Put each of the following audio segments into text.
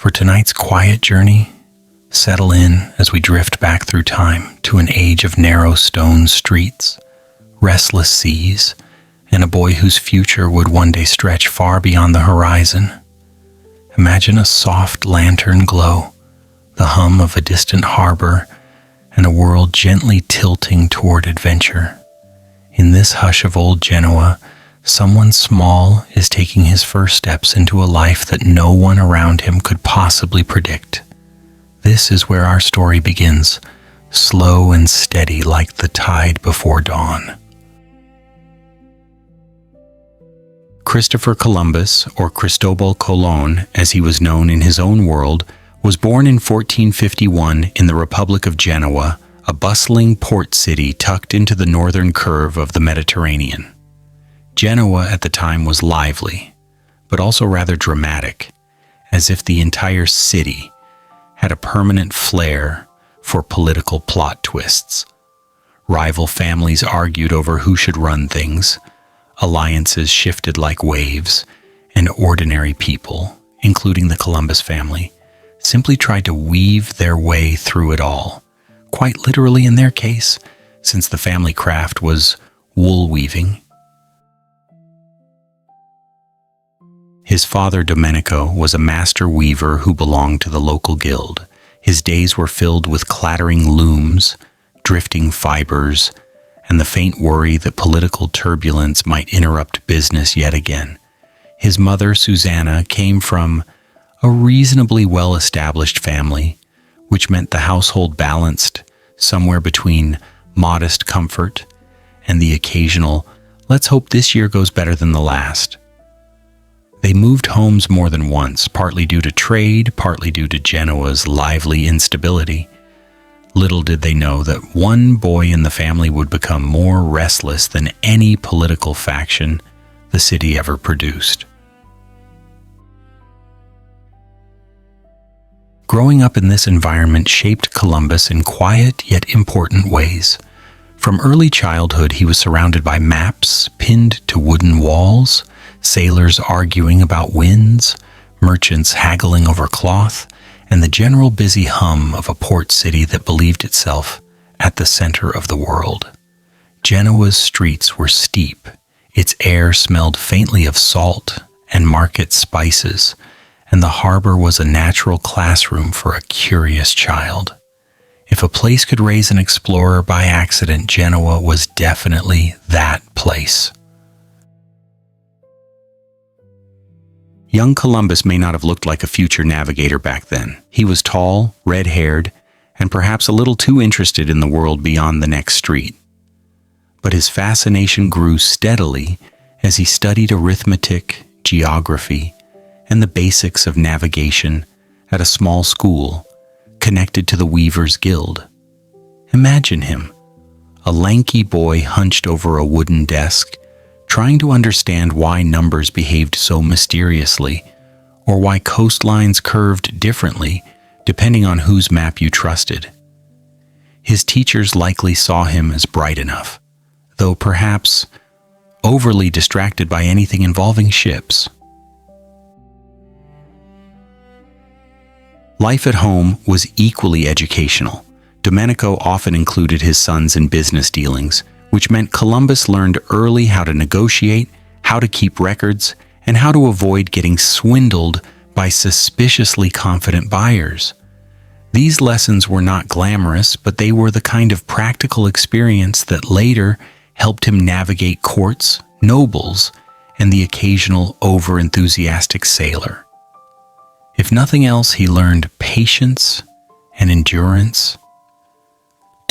For tonight's quiet journey, settle in as we drift back through time to an age of narrow stone streets, restless seas, and a boy whose future would one day stretch far beyond the horizon. Imagine a soft lantern glow, the hum of a distant harbor, and a world gently tilting toward adventure. In this hush of old Genoa, someone small is taking his first steps into a life that no one around him could possibly predict. This is where our story begins, slow and steady like the tide before dawn. Christopher Columbus, or Cristobal Colon, as he was known in his own world, was born in 1451 in the Republic of Genoa, a bustling port city tucked into the northern curve of the Mediterranean. Genoa at the time was lively, but also rather dramatic, as if the entire city had a permanent flair for political plot twists. Rival families argued over who should run things, alliances shifted like waves, and ordinary people, including the Columbus family, simply tried to weave their way through it all, quite literally in their case, since the family craft was wool weaving. His father, Domenico, was a master weaver who belonged to the local guild. His days were filled with clattering looms, drifting fibers, and the faint worry that political turbulence might interrupt business yet again. His mother, Susanna, came from a reasonably well-established family, which meant the household balanced somewhere between modest comfort and the occasional, let's hope this year goes better than the last. They moved homes more than once, partly due to trade, partly due to Genoa's lively instability. Little did they know that one boy in the family would become more restless than any political faction the city ever produced. Growing up in this environment shaped Columbus in quiet yet important ways. From early childhood, he was surrounded by maps pinned to wooden walls, sailors arguing about winds, merchants haggling over cloth, and the general busy hum of a port city that believed itself at the center of the world. Genoa's streets were steep. Its air smelled faintly of salt and market spices, and the harbor was a natural classroom for a curious child. If a place could raise an explorer by accident, Genoa was definitely that place. Young Columbus may not have looked like a future navigator back then. He was tall, red-haired, and perhaps a little too interested in the world beyond the next street. But his fascination grew steadily as he studied arithmetic, geography, and the basics of navigation at a small school connected to the Weavers' Guild. Imagine him, a lanky boy hunched over a wooden desk, trying to understand why numbers behaved so mysteriously, or why coastlines curved differently depending on whose map you trusted. His teachers likely saw him as bright enough, though perhaps overly distracted by anything involving ships. Life at home was equally educational. Domenico often included his sons in business dealings, which meant Columbus learned early how to negotiate, how to keep records, and how to avoid getting swindled by suspiciously confident buyers. These lessons were not glamorous, but they were the kind of practical experience that later helped him navigate courts, nobles, and the occasional over-enthusiastic sailor. If nothing else, he learned patience and endurance,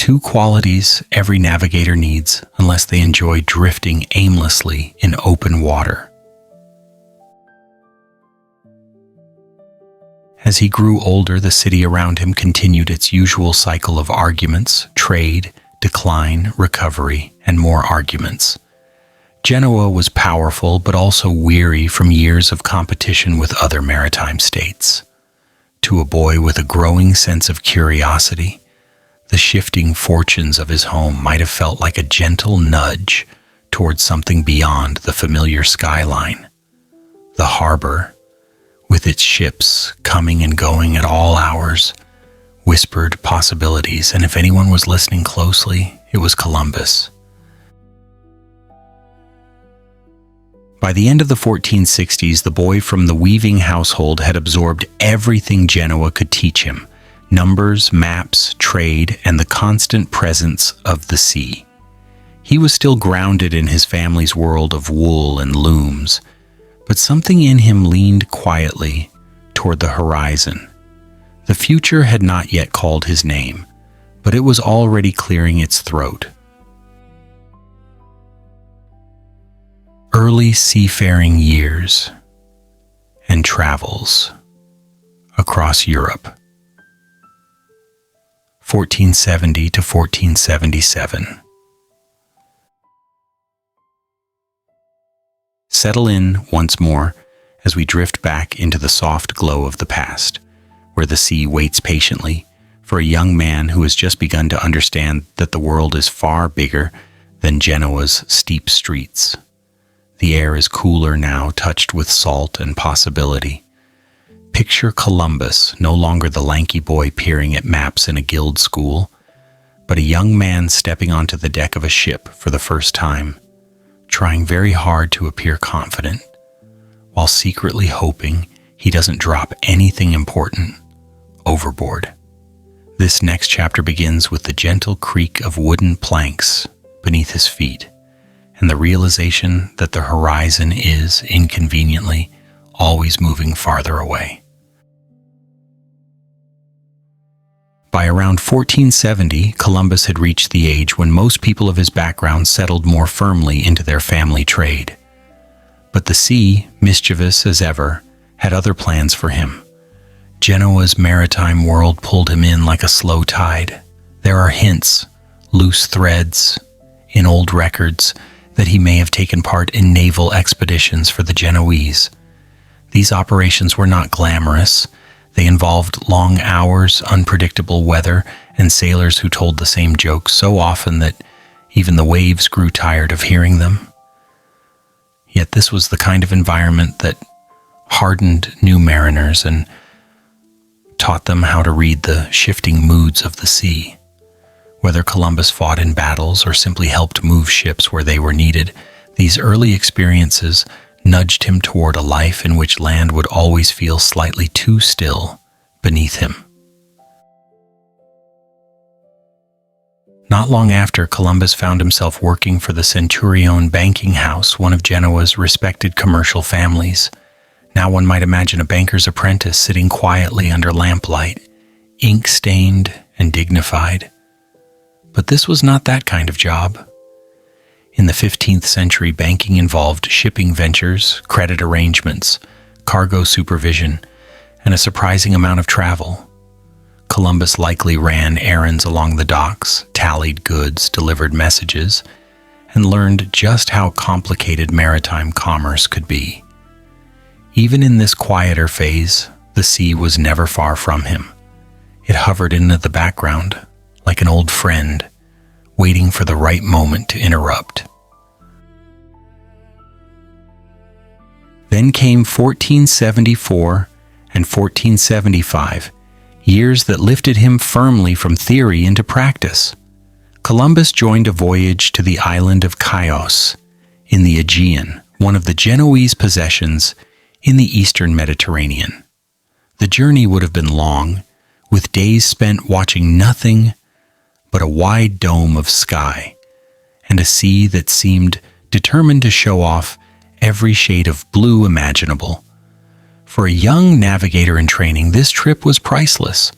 two qualities every navigator needs unless they enjoy drifting aimlessly in open water. As he grew older, the city around him continued its usual cycle of arguments, trade, decline, recovery, and more arguments. Genoa was powerful but also weary from years of competition with other maritime states. To a boy with a growing sense of curiosity, the shifting fortunes of his home might have felt like a gentle nudge towards something beyond the familiar skyline. The harbor, with its ships coming and going at all hours, whispered possibilities, and if anyone was listening closely, it was Columbus. By the end of the 1460s, the boy from the weaving household had absorbed everything Genoa could teach him: numbers, maps, trade, and the constant presence of the sea. He was still grounded in his family's world of wool and looms, but something in him leaned quietly toward the horizon. The future had not yet called his name, but it was already clearing its throat. Early seafaring years and travels across Europe. 1470 to 1477. Settle in once more as we drift back into the soft glow of the past, where the sea waits patiently for a young man who has just begun to understand that the world is far bigger than Genoa's steep streets. The air is cooler now, touched with salt and possibility. Picture Columbus, no longer the lanky boy peering at maps in a guild school, but a young man stepping onto the deck of a ship for the first time, trying very hard to appear confident, while secretly hoping he doesn't drop anything important overboard. This next chapter begins with the gentle creak of wooden planks beneath his feet, and the realization that the horizon is, inconveniently, always moving farther away. By around 1470, Columbus had reached the age when most people of his background settled more firmly into their family trade. But the sea, mischievous as ever, had other plans for him. Genoa's maritime world pulled him in like a slow tide. There are hints, loose threads, in old records that he may have taken part in naval expeditions for the Genoese. These operations were not glamorous. They involved long hours, unpredictable weather, and sailors who told the same jokes so often that even the waves grew tired of hearing them. Yet this was the kind of environment that hardened new mariners and taught them how to read the shifting moods of the sea. Whether Columbus fought in battles or simply helped move ships where they were needed, these early experiences nudged him toward a life in which land would always feel slightly too still beneath him. Not long after, Columbus found himself working for the Centurion banking house, one of Genoa's respected commercial families. Now one might imagine a banker's apprentice sitting quietly under lamplight, ink-stained and dignified. But this was not that kind of job. In the 15th century, banking involved shipping ventures, credit arrangements, cargo supervision, and a surprising amount of travel. Columbus likely ran errands along the docks, tallied goods, delivered messages, and learned just how complicated maritime commerce could be. Even in this quieter phase, the sea was never far from him. It hovered in the background, like an old friend, waiting for the right moment to interrupt. Then came 1474 and 1475, years that lifted him firmly from theory into practice. Columbus joined a voyage to the island of Chios in the Aegean, one of the Genoese possessions in the eastern Mediterranean. The journey would have been long, with days spent watching nothing but a wide dome of sky and a sea that seemed determined to show off every shade of blue imaginable. For a young navigator in training, this trip was priceless.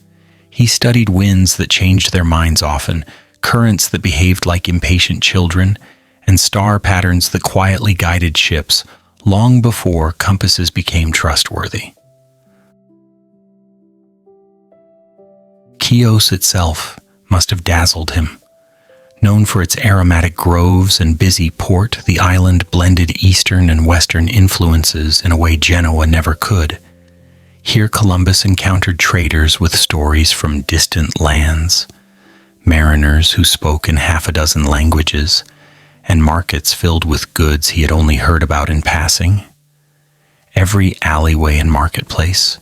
He studied winds that changed their minds often, currents that behaved like impatient children, and star patterns that quietly guided ships long before compasses became trustworthy. Chios itself must have dazzled him. Known for its aromatic groves and busy port, the island blended Eastern and Western influences in a way Genoa never could. Here Columbus encountered traders with stories from distant lands, mariners who spoke in half a dozen languages, and markets filled with goods he had only heard about in passing. every alleyway and marketplace,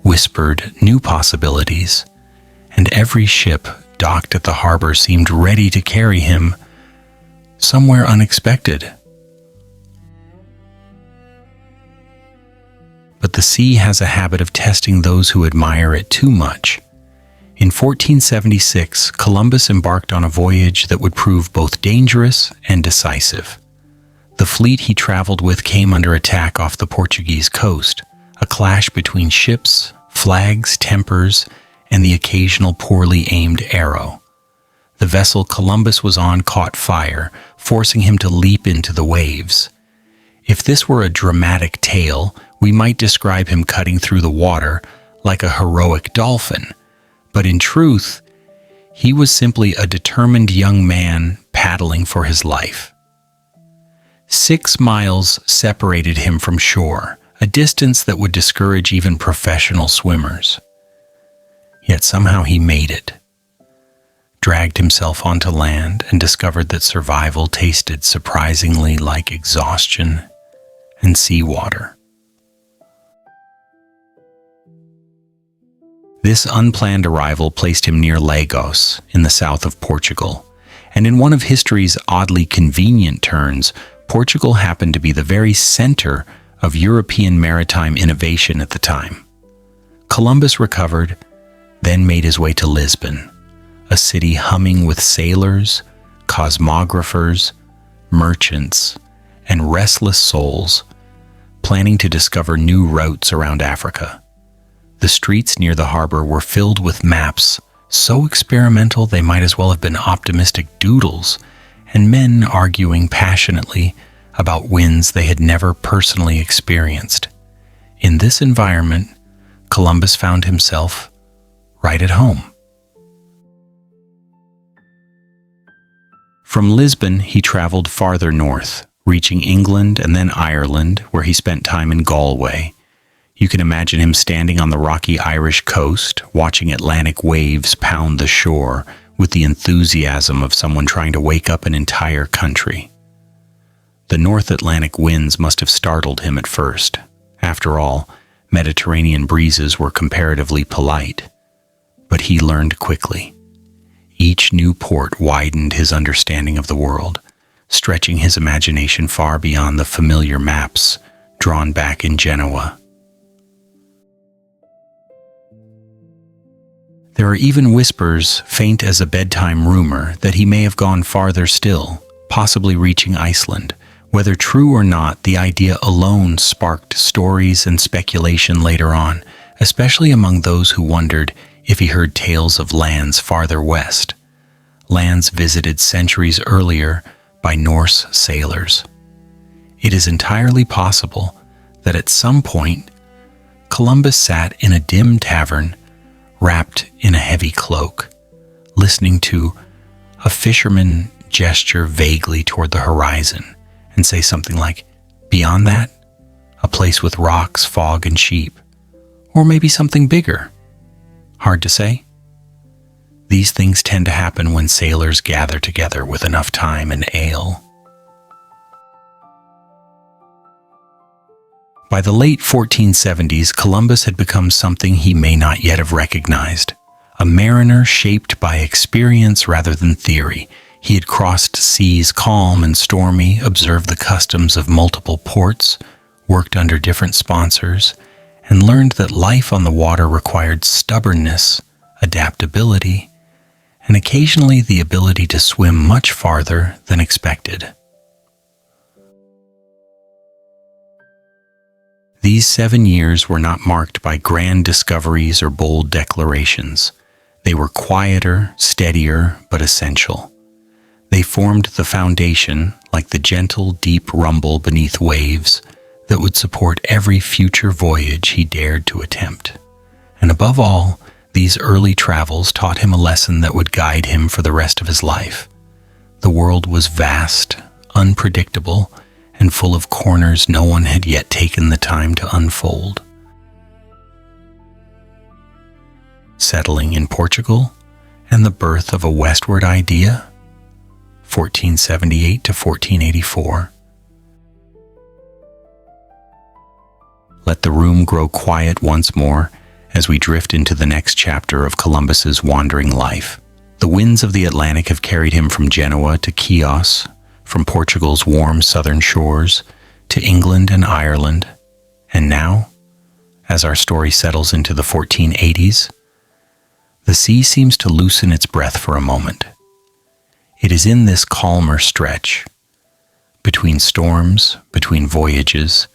whispered new possibilities, and every ship docked at the harbor seemed ready to carry him somewhere unexpected. But the sea has a habit of testing those who admire it too much. In 1476, Columbus embarked on a voyage that would prove both dangerous and decisive. The fleet he traveled with came under attack off the Portuguese coast, a clash between ships, flags, tempers, and the occasional poorly aimed arrow. The vessel Columbus was on caught fire, forcing him to leap into the waves. If this were a dramatic tale, we might describe him cutting through the water like a heroic dolphin. But in truth, he was simply a determined young man paddling for his life. 6 miles separated him from shore, a distance that would discourage even professional swimmers. Yet somehow he made it, dragged himself onto land, and discovered that survival tasted surprisingly like exhaustion and seawater. This unplanned arrival placed him near Lagos, in the south of Portugal, and in one of history's oddly convenient turns, Portugal happened to be the very center of European maritime innovation at the time. Columbus recovered, then made his way to Lisbon, a city humming with sailors, cosmographers, merchants, and restless souls, planning to discover new routes around Africa. The streets near the harbor were filled with maps, so experimental they might as well have been optimistic doodles, and men arguing passionately about winds they had never personally experienced. In this environment, Columbus found himself right at home. From Lisbon, he traveled farther north, reaching England and then Ireland, where he spent time in Galway. You can imagine him standing on the rocky Irish coast, watching Atlantic waves pound the shore with the enthusiasm of someone trying to wake up an entire country. The North Atlantic winds must have startled him at first. After all, Mediterranean breezes were comparatively polite. But he learned quickly. Each new port widened his understanding of the world, stretching his imagination far beyond the familiar maps drawn back in Genoa. There are even whispers, faint as a bedtime rumor, that he may have gone farther still, possibly reaching Iceland. Whether true or not, the idea alone sparked stories and speculation later on, especially among those who wondered if he heard tales of lands farther west, lands visited centuries earlier by Norse sailors. It is entirely possible that at some point, Columbus sat in a dim tavern, wrapped in a heavy cloak, listening to a fisherman gesture vaguely toward the horizon and say something like, "Beyond that, a place with rocks, fog, and sheep." Or maybe something bigger. Hard to say. These things tend to happen when sailors gather together with enough time and ale. By the late 1470s, Columbus had become something he may not yet have recognized. A mariner shaped by experience rather than theory. He had crossed seas calm and stormy, observed the customs of multiple ports, worked under different sponsors, and learned that life on the water required stubbornness, adaptability, and occasionally the ability to swim much farther than expected. These 7 years were not marked by grand discoveries or bold declarations. They were quieter, steadier, but essential. They formed the foundation, like the gentle, deep rumble beneath waves, that would support every future voyage he dared to attempt. And above all, these early travels taught him a lesson that would guide him for the rest of his life. The world was vast, unpredictable, and full of corners no one had yet taken the time to unfold. Settling in Portugal and the birth of a Westward idea, 1478 to 1484. Let the room grow quiet once more as we drift into the next chapter of Columbus's wandering life. The winds of the Atlantic have carried him from Genoa to Chios, from Portugal's warm southern shores to England and Ireland. And now, as our story settles into the 1480s, the sea seems to loosen its breath for a moment. It is in this calmer stretch, between storms, between voyages,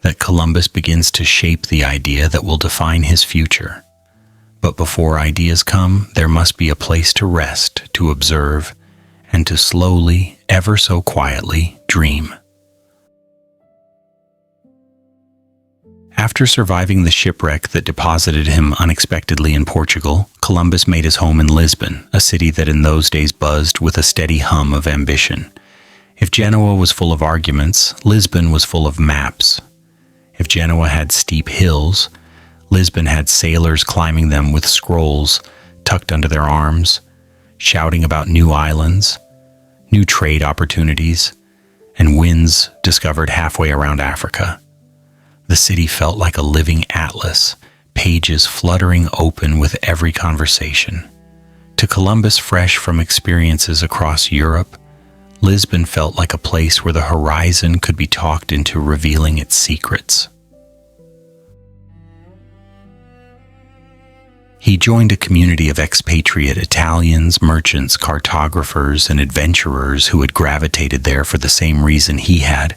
that Columbus begins to shape the idea that will define his future. But before ideas come, there must be a place to rest, to observe, and to slowly, ever so quietly, dream. After surviving the shipwreck that deposited him unexpectedly in Portugal, Columbus made his home in Lisbon, a city that in those days buzzed with a steady hum of ambition. If Genoa was full of arguments, Lisbon was full of maps. If Genoa had steep hills, Lisbon had sailors climbing them with scrolls tucked under their arms, shouting about new islands, new trade opportunities, and winds discovered halfway around Africa. The city felt like a living atlas, pages fluttering open with every conversation. To Columbus, fresh from experiences across Europe, Lisbon felt like a place where the horizon could be talked into revealing its secrets. He joined a community of expatriate Italians, merchants, cartographers, and adventurers who had gravitated there for the same reason he had.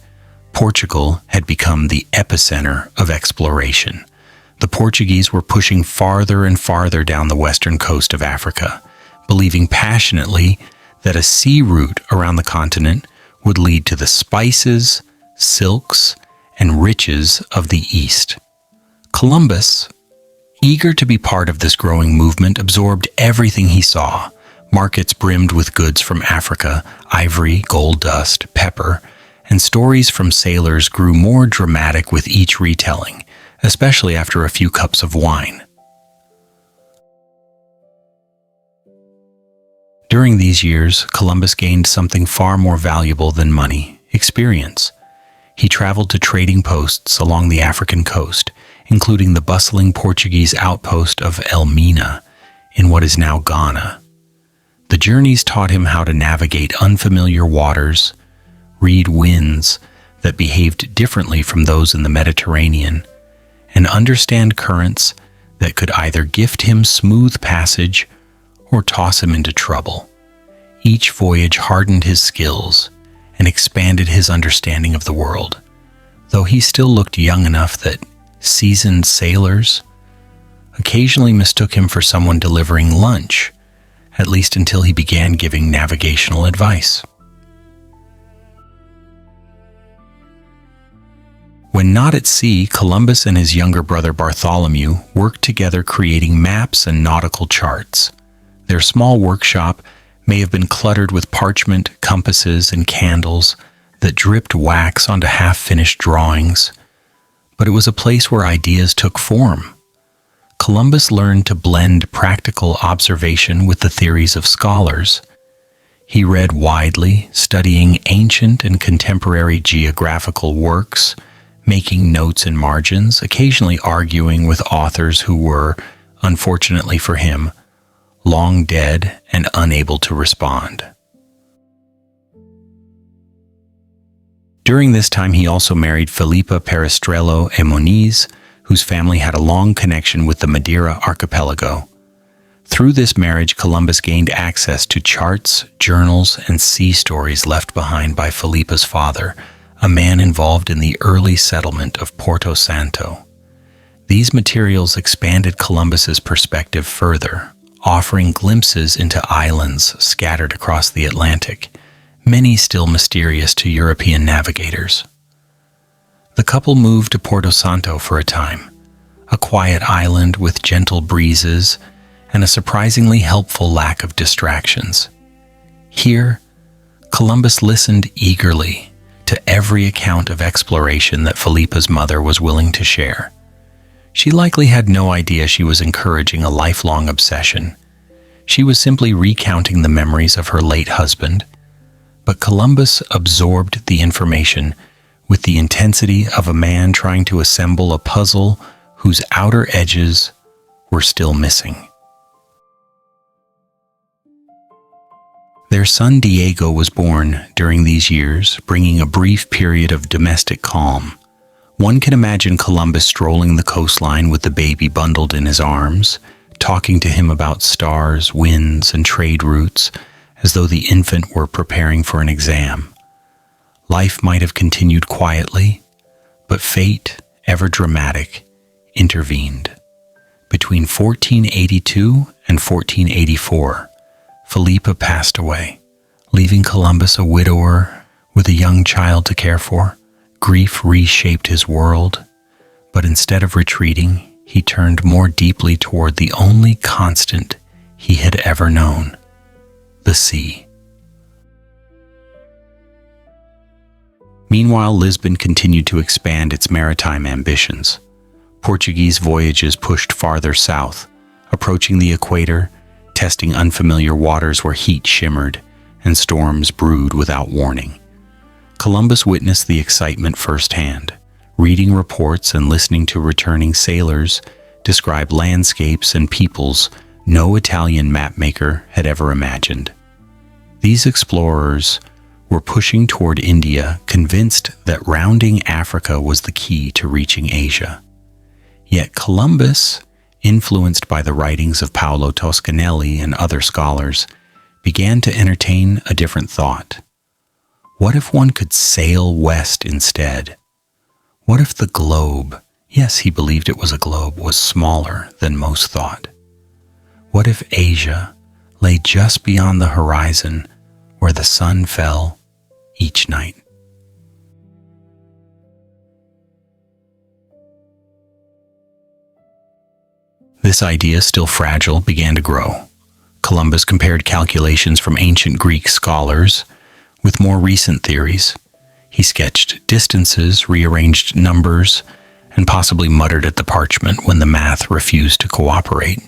Portugal had become the epicenter of exploration. The Portuguese were pushing farther and farther down the western coast of Africa, believing passionately that a sea route around the continent would lead to the spices, silks, and riches of the East. Columbus, eager to be part of this growing movement, absorbed everything he saw. Markets brimmed with goods from Africa, ivory, gold dust, pepper, and stories from sailors grew more dramatic with each retelling, especially after a few cups of wine. During these years, Columbus gained something far more valuable than money: experience. He traveled to trading posts along the African coast, including the bustling Portuguese outpost of Elmina in what is now Ghana. The journeys taught him how to navigate unfamiliar waters, read winds that behaved differently from those in the Mediterranean, and understand currents that could either gift him smooth passage or toss him into trouble. Each voyage hardened his skills and expanded his understanding of the world, though he still looked young enough that seasoned sailors occasionally mistook him for someone delivering lunch, at least until he began giving navigational advice. When not at sea, Columbus and his younger brother Bartholomew worked together creating maps and nautical charts. Their small workshop may have been cluttered with parchment, compasses, and candles that dripped wax onto half-finished drawings, but it was a place where ideas took form. Columbus learned to blend practical observation with the theories of scholars. He read widely, studying ancient and contemporary geographical works, making notes in margins, occasionally arguing with authors who were, unfortunately for him, long dead and unable to respond. During this time, he also married Filipa Perestrello e Moniz, whose family had a long connection with the Madeira archipelago. Through this marriage, Columbus gained access to charts, journals, and sea stories left behind by Filipa's father, a man involved in the early settlement of Porto Santo. These materials expanded Columbus's perspective further, offering glimpses into islands scattered across the Atlantic, many still mysterious to European navigators. The couple moved to Porto Santo for a time, a quiet island with gentle breezes and a surprisingly helpful lack of distractions. Here, Columbus listened eagerly to every account of exploration that Filipa's mother was willing to share. She likely had no idea she was encouraging a lifelong obsession. She was simply recounting the memories of her late husband, but Columbus absorbed the information, with the intensity of a man trying to assemble a puzzle whose outer edges were still missing. Their son Diego was born during these years, bringing a brief period of domestic calm. One can imagine Columbus strolling the coastline with the baby bundled in his arms, talking to him about stars, winds, and trade routes, as though the infant were preparing for an exam. Life might have continued quietly, but fate, ever dramatic, intervened. Between 1482 and 1484, Philippa passed away, leaving Columbus a widower with a young child to care for. Grief reshaped his world, but instead of retreating, he turned more deeply toward the only constant he had ever known, the sea. Meanwhile, Lisbon continued to expand its maritime ambitions. Portuguese voyages pushed farther south, approaching the equator, testing unfamiliar waters where heat shimmered and storms brewed without warning. Columbus witnessed the excitement firsthand, reading reports and listening to returning sailors describe landscapes and peoples no Italian mapmaker had ever imagined. These explorers were pushing toward India, convinced that rounding Africa was the key to reaching Asia. Yet Columbus, influenced by the writings of Paolo Toscanelli and other scholars, began to entertain a different thought. What if one could sail west instead? What if the globe, yes, he believed it was a globe, was smaller than most thought? What if Asia lay just beyond the horizon where the sun fell each night? This idea, still fragile, began to grow. Columbus compared calculations from ancient Greek scholars with more recent theories. He sketched distances, rearranged numbers, and possibly muttered at the parchment when the math refused to cooperate.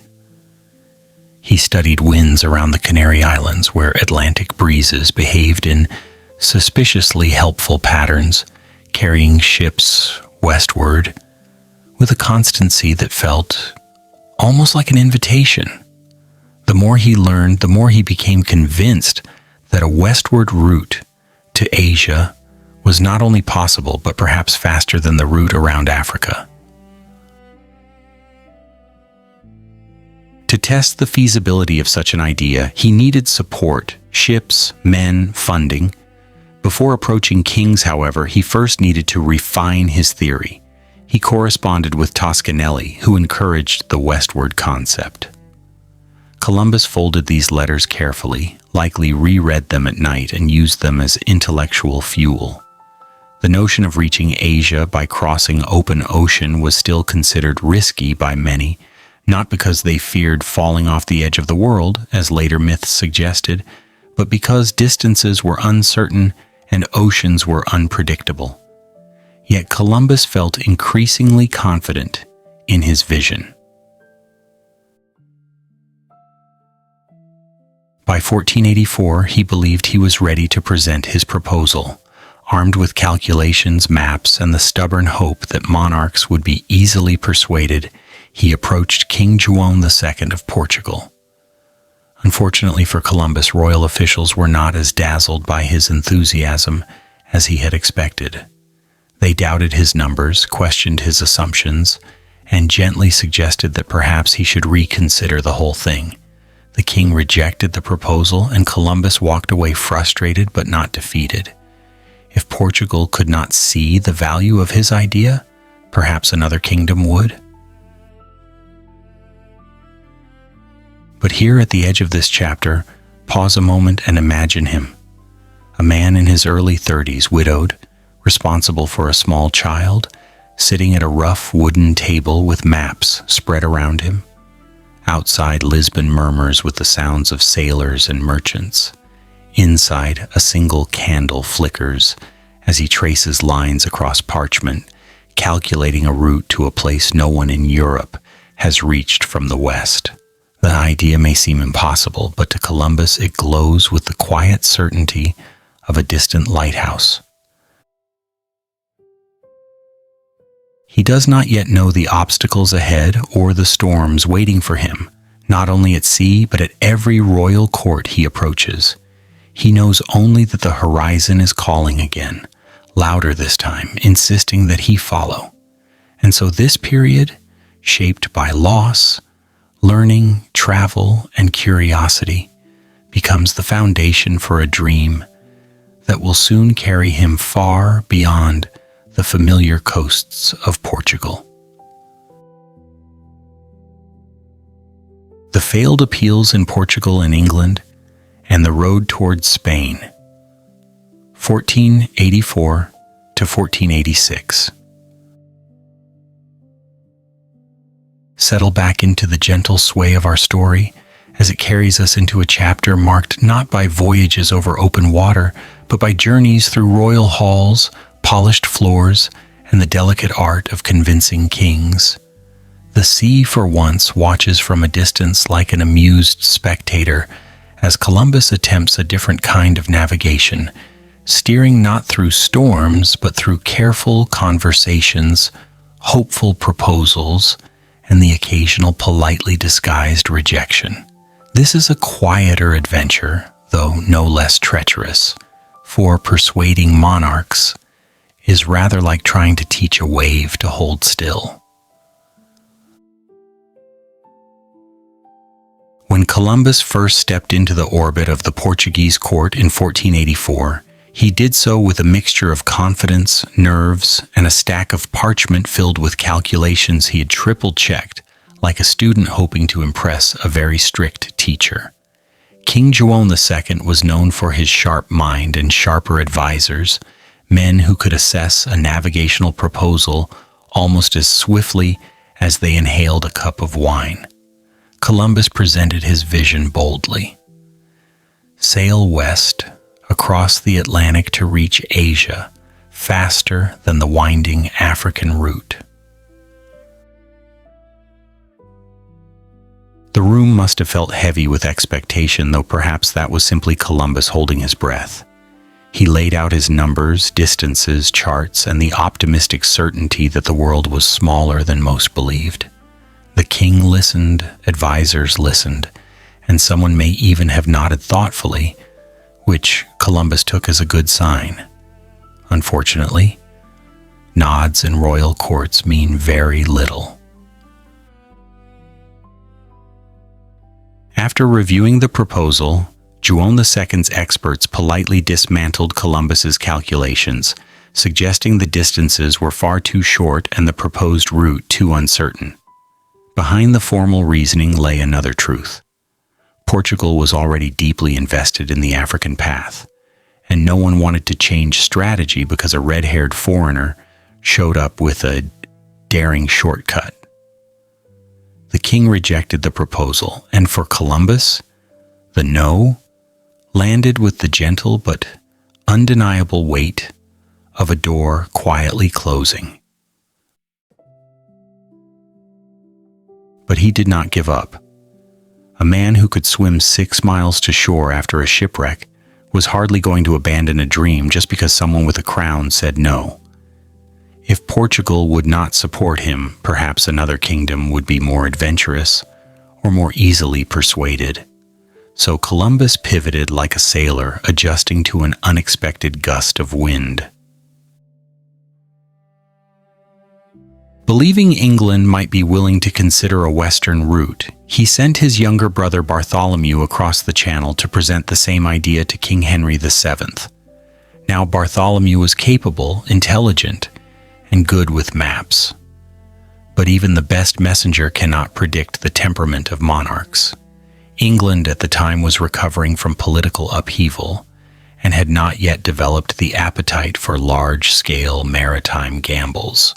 He studied winds around the Canary Islands, where Atlantic breezes behaved in suspiciously helpful patterns, carrying ships westward with a constancy that felt almost like an invitation. The more he learned, the more he became convinced that a westward route to Asia was not only possible, but perhaps faster than the route around Africa. To test the feasibility of such an idea, he needed support, ships, men, funding. Before approaching kings, however, he first needed to refine his theory. He corresponded with Toscanelli, who encouraged the westward concept. Columbus folded these letters carefully, likely reread them at night and used them as intellectual fuel. The notion of reaching Asia by crossing open ocean was still considered risky by many, not because they feared falling off the edge of the world, as later myths suggested, but because distances were uncertain and oceans were unpredictable. Yet Columbus felt increasingly confident in his vision. By 1484, he believed he was ready to present his proposal. Armed with calculations, maps, and the stubborn hope that monarchs would be easily persuaded, he approached King João II of Portugal. Unfortunately for Columbus, royal officials were not as dazzled by his enthusiasm as he had expected. They doubted his numbers, questioned his assumptions, and gently suggested that perhaps he should reconsider the whole thing. The king rejected the proposal, and Columbus walked away frustrated but not defeated. If Portugal could not see the value of his idea, perhaps another kingdom would. But here at the edge of this chapter, pause a moment and imagine him. A man in his early 30s, widowed, responsible for a small child, sitting at a rough wooden table with maps spread around him. Outside, Lisbon murmurs with the sounds of sailors and merchants. Inside, a single candle flickers as he traces lines across parchment, calculating a route to a place no one in Europe has reached from the west. The idea may seem impossible, but to Columbus it glows with the quiet certainty of a distant lighthouse. He does not yet know the obstacles ahead or the storms waiting for him, not only at sea but at every royal court he approaches. He knows only that the horizon is calling again, louder this time, insisting that he follow. And so this period, shaped by loss, learning, travel, and curiosity, becomes the foundation for a dream that will soon carry him far beyond the familiar coasts of Portugal. The failed appeals in Portugal and England, and the road towards Spain, 1484 to 1486. Settle back into the gentle sway of our story as it carries us into a chapter marked not by voyages over open water, but by journeys through royal halls, polished floors, and the delicate art of convincing kings. The sea for once watches from a distance like an amused spectator as Columbus attempts a different kind of navigation, steering not through storms but through careful conversations, hopeful proposals, and the occasional politely disguised rejection. This is a quieter adventure, though no less treacherous, for persuading monarchs is rather like trying to teach a wave to hold still. When Columbus first stepped into the orbit of the Portuguese court in 1484, he did so with a mixture of confidence, nerves, and a stack of parchment filled with calculations he had triple-checked, like a student hoping to impress a very strict teacher. King Joan II was known for his sharp mind and sharper advisors, men who could assess a navigational proposal almost as swiftly as they inhaled a cup of wine. Columbus presented his vision boldly. Sail west, across the Atlantic to reach Asia, faster than the winding African route. The room must have felt heavy with expectation, though perhaps that was simply Columbus holding his breath. He laid out his numbers, distances, charts, and the optimistic certainty that the world was smaller than most believed. The king listened, advisors listened, and someone may even have nodded thoughtfully, which Columbus took as a good sign. Unfortunately, nods in royal courts mean very little. After reviewing the proposal, Joan II's experts politely dismantled Columbus's calculations, suggesting the distances were far too short and the proposed route too uncertain. Behind the formal reasoning lay another truth. Portugal was already deeply invested in the African path, and no one wanted to change strategy because a red-haired foreigner showed up with a daring shortcut. The king rejected the proposal, and for Columbus, the no landed with the gentle but undeniable weight of a door quietly closing. But he did not give up. A man who could swim 6 miles to shore after a shipwreck was hardly going to abandon a dream just because someone with a crown said no. If Portugal would not support him, perhaps another kingdom would be more adventurous or more easily persuaded. So Columbus pivoted like a sailor adjusting to an unexpected gust of wind. Believing England might be willing to consider a western route, he sent his younger brother Bartholomew across the channel to present the same idea to King Henry VII. Now Bartholomew was capable, intelligent, and good with maps. But even the best messenger cannot predict the temperament of monarchs. England at the time was recovering from political upheaval and had not yet developed the appetite for large-scale maritime gambles.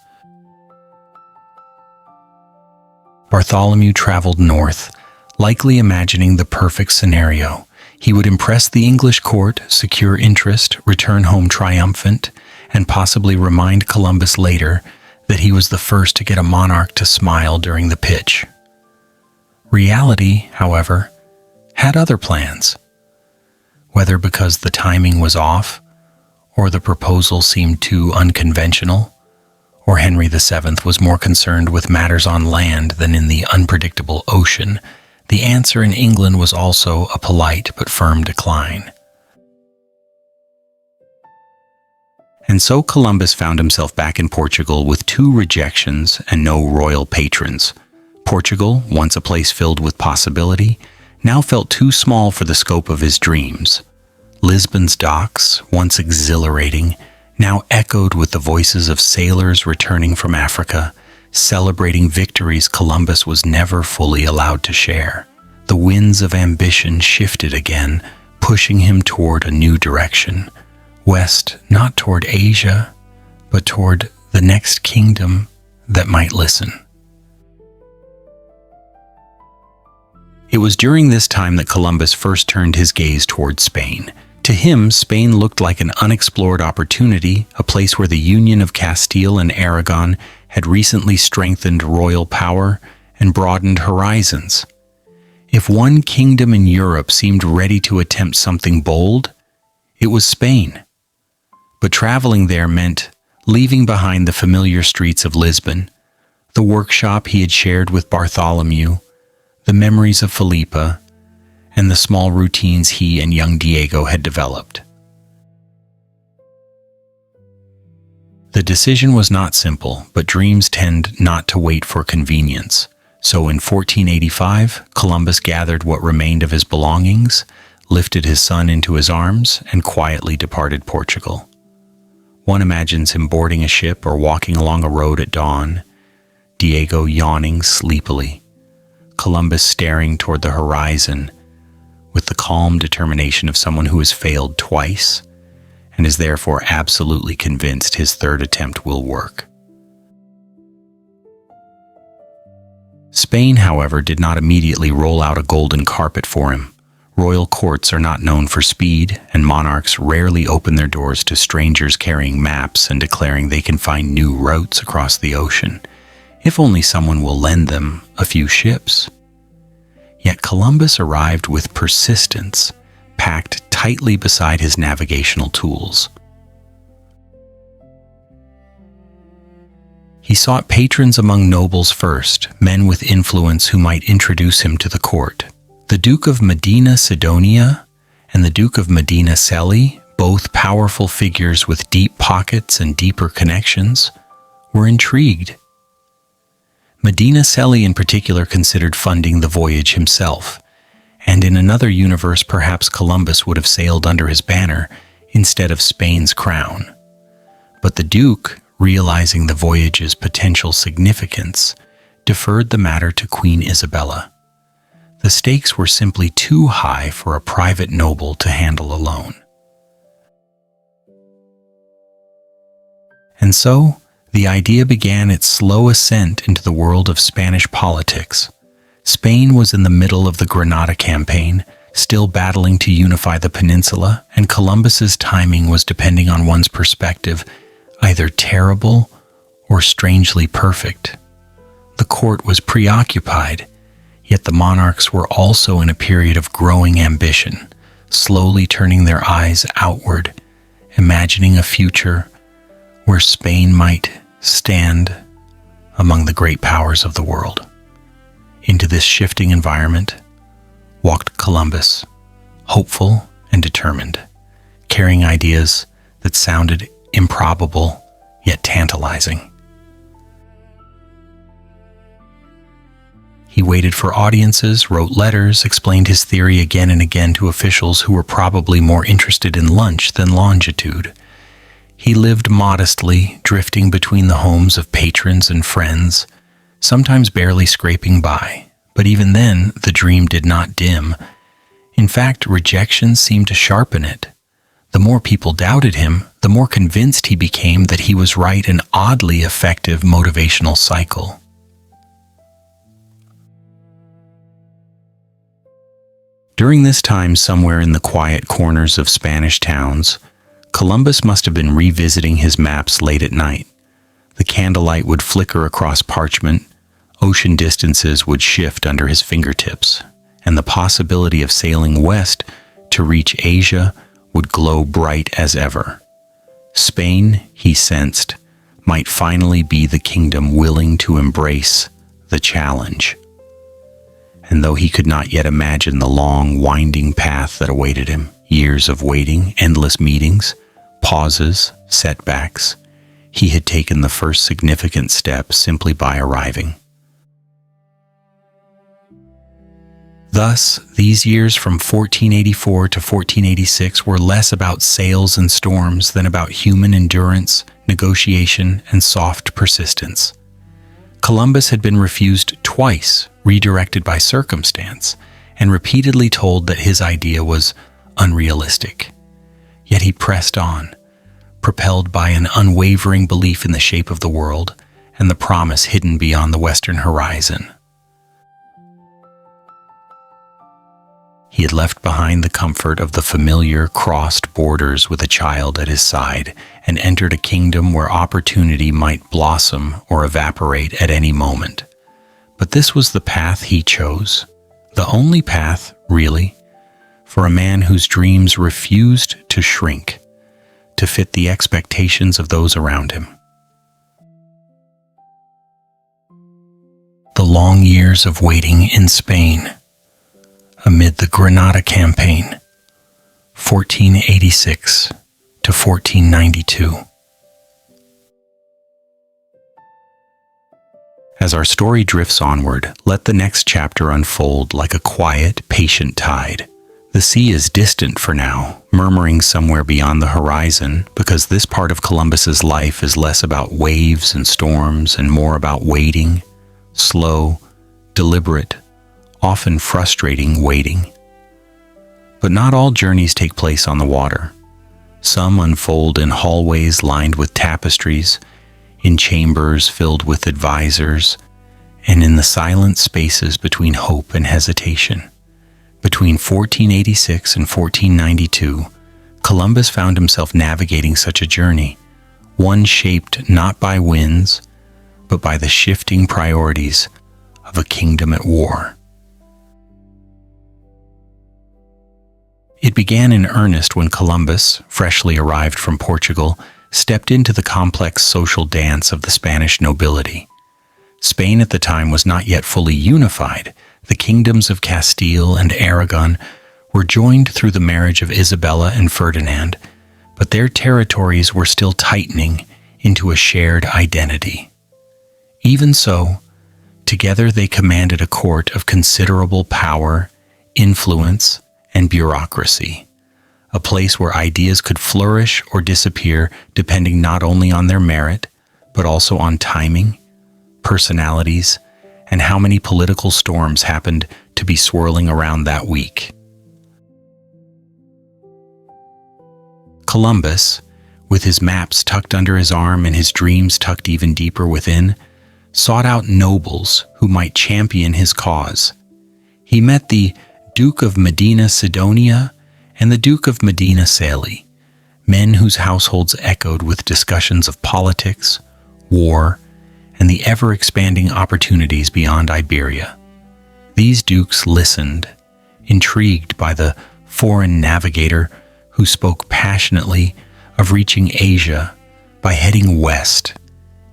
Bartholomew traveled north, likely imagining the perfect scenario. He would impress the English court, secure interest, return home triumphant, and possibly remind Columbus later that he was the first to get a monarch to smile during the pitch. Reality, however, had other plans. Whether because the timing was off, or the proposal seemed too unconventional, or Henry VII was more concerned with matters on land than in the unpredictable ocean, the answer in England was also a polite but firm decline. And so Columbus found himself back in Portugal with 2 rejections and no royal patrons. Portugal, once a place filled with possibility, now felt too small for the scope of his dreams. Lisbon's docks, once exhilarating, now echoed with the voices of sailors returning from Africa, celebrating victories Columbus was never fully allowed to share. The winds of ambition shifted again, pushing him toward a new direction. West, not toward Asia, but toward the next kingdom that might listen. It was during this time that Columbus first turned his gaze toward Spain. To him, Spain looked like an unexplored opportunity, a place where the union of Castile and Aragon had recently strengthened royal power and broadened horizons. If one kingdom in Europe seemed ready to attempt something bold, it was Spain. But traveling there meant leaving behind the familiar streets of Lisbon, the workshop he had shared with Bartholomew, the memories of Felipa, and the small routines he and young Diego had developed. The decision was not simple, but dreams tend not to wait for convenience. So in 1485, Columbus gathered what remained of his belongings, lifted his son into his arms, and quietly departed Portugal. One imagines him boarding a ship or walking along a road at dawn, Diego yawning sleepily, Columbus staring toward the horizon with the calm determination of someone who has failed twice and is therefore absolutely convinced his third attempt will work. Spain, however, did not immediately roll out a golden carpet for him. Royal courts are not known for speed, and monarchs rarely open their doors to strangers carrying maps and declaring they can find new routes across the ocean, if only someone will lend them a few ships. Yet Columbus arrived with persistence, packed tightly beside his navigational tools. He sought patrons among nobles first, men with influence who might introduce him to the court. The Duke of Medina Sidonia and the Duke of Medina Celi, both powerful figures with deep pockets and deeper connections, were intrigued. Medina Celi in particular considered funding the voyage himself, and in another universe perhaps Columbus would have sailed under his banner instead of Spain's crown. But the Duke, realizing the voyage's potential significance, deferred the matter to Queen Isabela. The stakes were simply too high for a private noble to handle alone. And so, the idea began its slow ascent into the world of Spanish politics. Spain was in the middle of the Granada campaign, still battling to unify the peninsula, and Columbus's timing was, depending on one's perspective, either terrible or strangely perfect. The court was preoccupied, yet the monarchs were also in a period of growing ambition, slowly turning their eyes outward, imagining a future where Spain might stand among the great powers of the world. Into this shifting environment walked Columbus, hopeful and determined, carrying ideas that sounded improbable yet tantalizing. He waited for audiences, wrote letters, explained his theory again and again to officials who were probably more interested in lunch than longitude. He lived modestly, drifting between the homes of patrons and friends, sometimes barely scraping by. But even then, the dream did not dim. In fact, rejections seemed to sharpen it. The more people doubted him, the more convinced he became that he was right, an oddly effective motivational cycle. During this time, somewhere in the quiet corners of Spanish towns, Columbus must have been revisiting his maps late at night. The candlelight would flicker across parchment, ocean distances would shift under his fingertips, and the possibility of sailing west to reach Asia would glow bright as ever. Spain, he sensed, might finally be the kingdom willing to embrace the challenge. And though he could not yet imagine the long, winding path that awaited him, years of waiting, endless meetings, pauses, setbacks, he had taken the first significant step simply by arriving. Thus, these years from 1484 to 1486 were less about sails and storms than about human endurance, negotiation, and soft persistence. Columbus had been refused twice, redirected by circumstance, and repeatedly told that his idea was unrealistic. Yet he pressed on, propelled by an unwavering belief in the shape of the world and the promise hidden beyond the western horizon. He had left behind the comfort of the familiar, crossed borders with a child at his side, and entered a kingdom where opportunity might blossom or evaporate at any moment. But this was the path he chose, the only path, really, for a man whose dreams refused to shrink, to fit the expectations of those around him. The long years of waiting in Spain, amid the Granada campaign, 1486 to 1492. As our story drifts onward, let the next chapter unfold like a quiet, patient tide. The sea is distant for now, murmuring somewhere beyond the horizon, because this part of Columbus's life is less about waves and storms and more about waiting, slow, deliberate, often frustrating waiting. But not all journeys take place on the water. Some unfold in hallways lined with tapestries, in chambers filled with advisors, and in the silent spaces between hope and hesitation. Between 1486 and 1492, Columbus found himself navigating such a journey, one shaped not by winds, but by the shifting priorities of a kingdom at war. It began in earnest when Columbus, freshly arrived from Portugal, stepped into the complex social dance of the Spanish nobility. Spain at the time was not yet fully unified. The kingdoms of Castile and Aragon were joined through the marriage of Isabela and Ferdinand, but their territories were still tightening into a shared identity. Even so, together they commanded a court of considerable power, influence, and bureaucracy, a place where ideas could flourish or disappear depending not only on their merit, but also on timing, personalities, and how many political storms happened to be swirling around that week. Columbus, with his maps tucked under his arm and his dreams tucked even deeper within, sought out nobles who might champion his cause. He met the Duke of Medina Sidonia and the Duke of Medina Celi, men whose households echoed with discussions of politics, war, and the ever-expanding opportunities beyond Iberia. These dukes listened, intrigued by the foreign navigator who spoke passionately of reaching Asia by heading west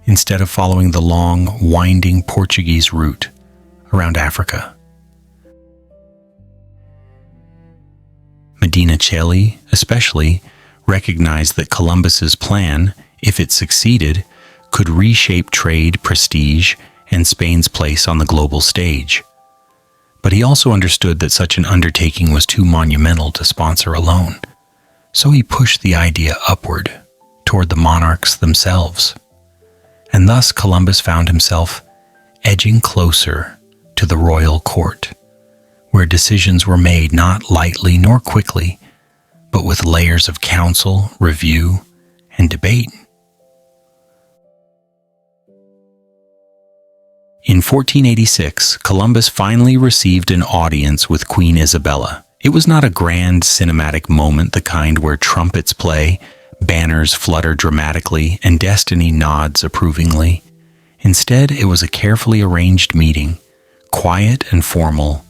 instead of following the long, winding Portuguese route around Africa. Medina Celi, especially, recognized that Columbus's plan, if it succeeded, could reshape trade, prestige, and Spain's place on the global stage. But he also understood that such an undertaking was too monumental to sponsor alone. So he pushed the idea upward, toward the monarchs themselves. And thus Columbus found himself edging closer to the royal court, where decisions were made not lightly nor quickly, but with layers of counsel, review, and debate. In 1486, Columbus finally received an audience with Queen Isabela. It was not a grand cinematic moment, the kind where trumpets play, banners flutter dramatically, and destiny nods approvingly. Instead, it was a carefully arranged meeting, quiet and formal,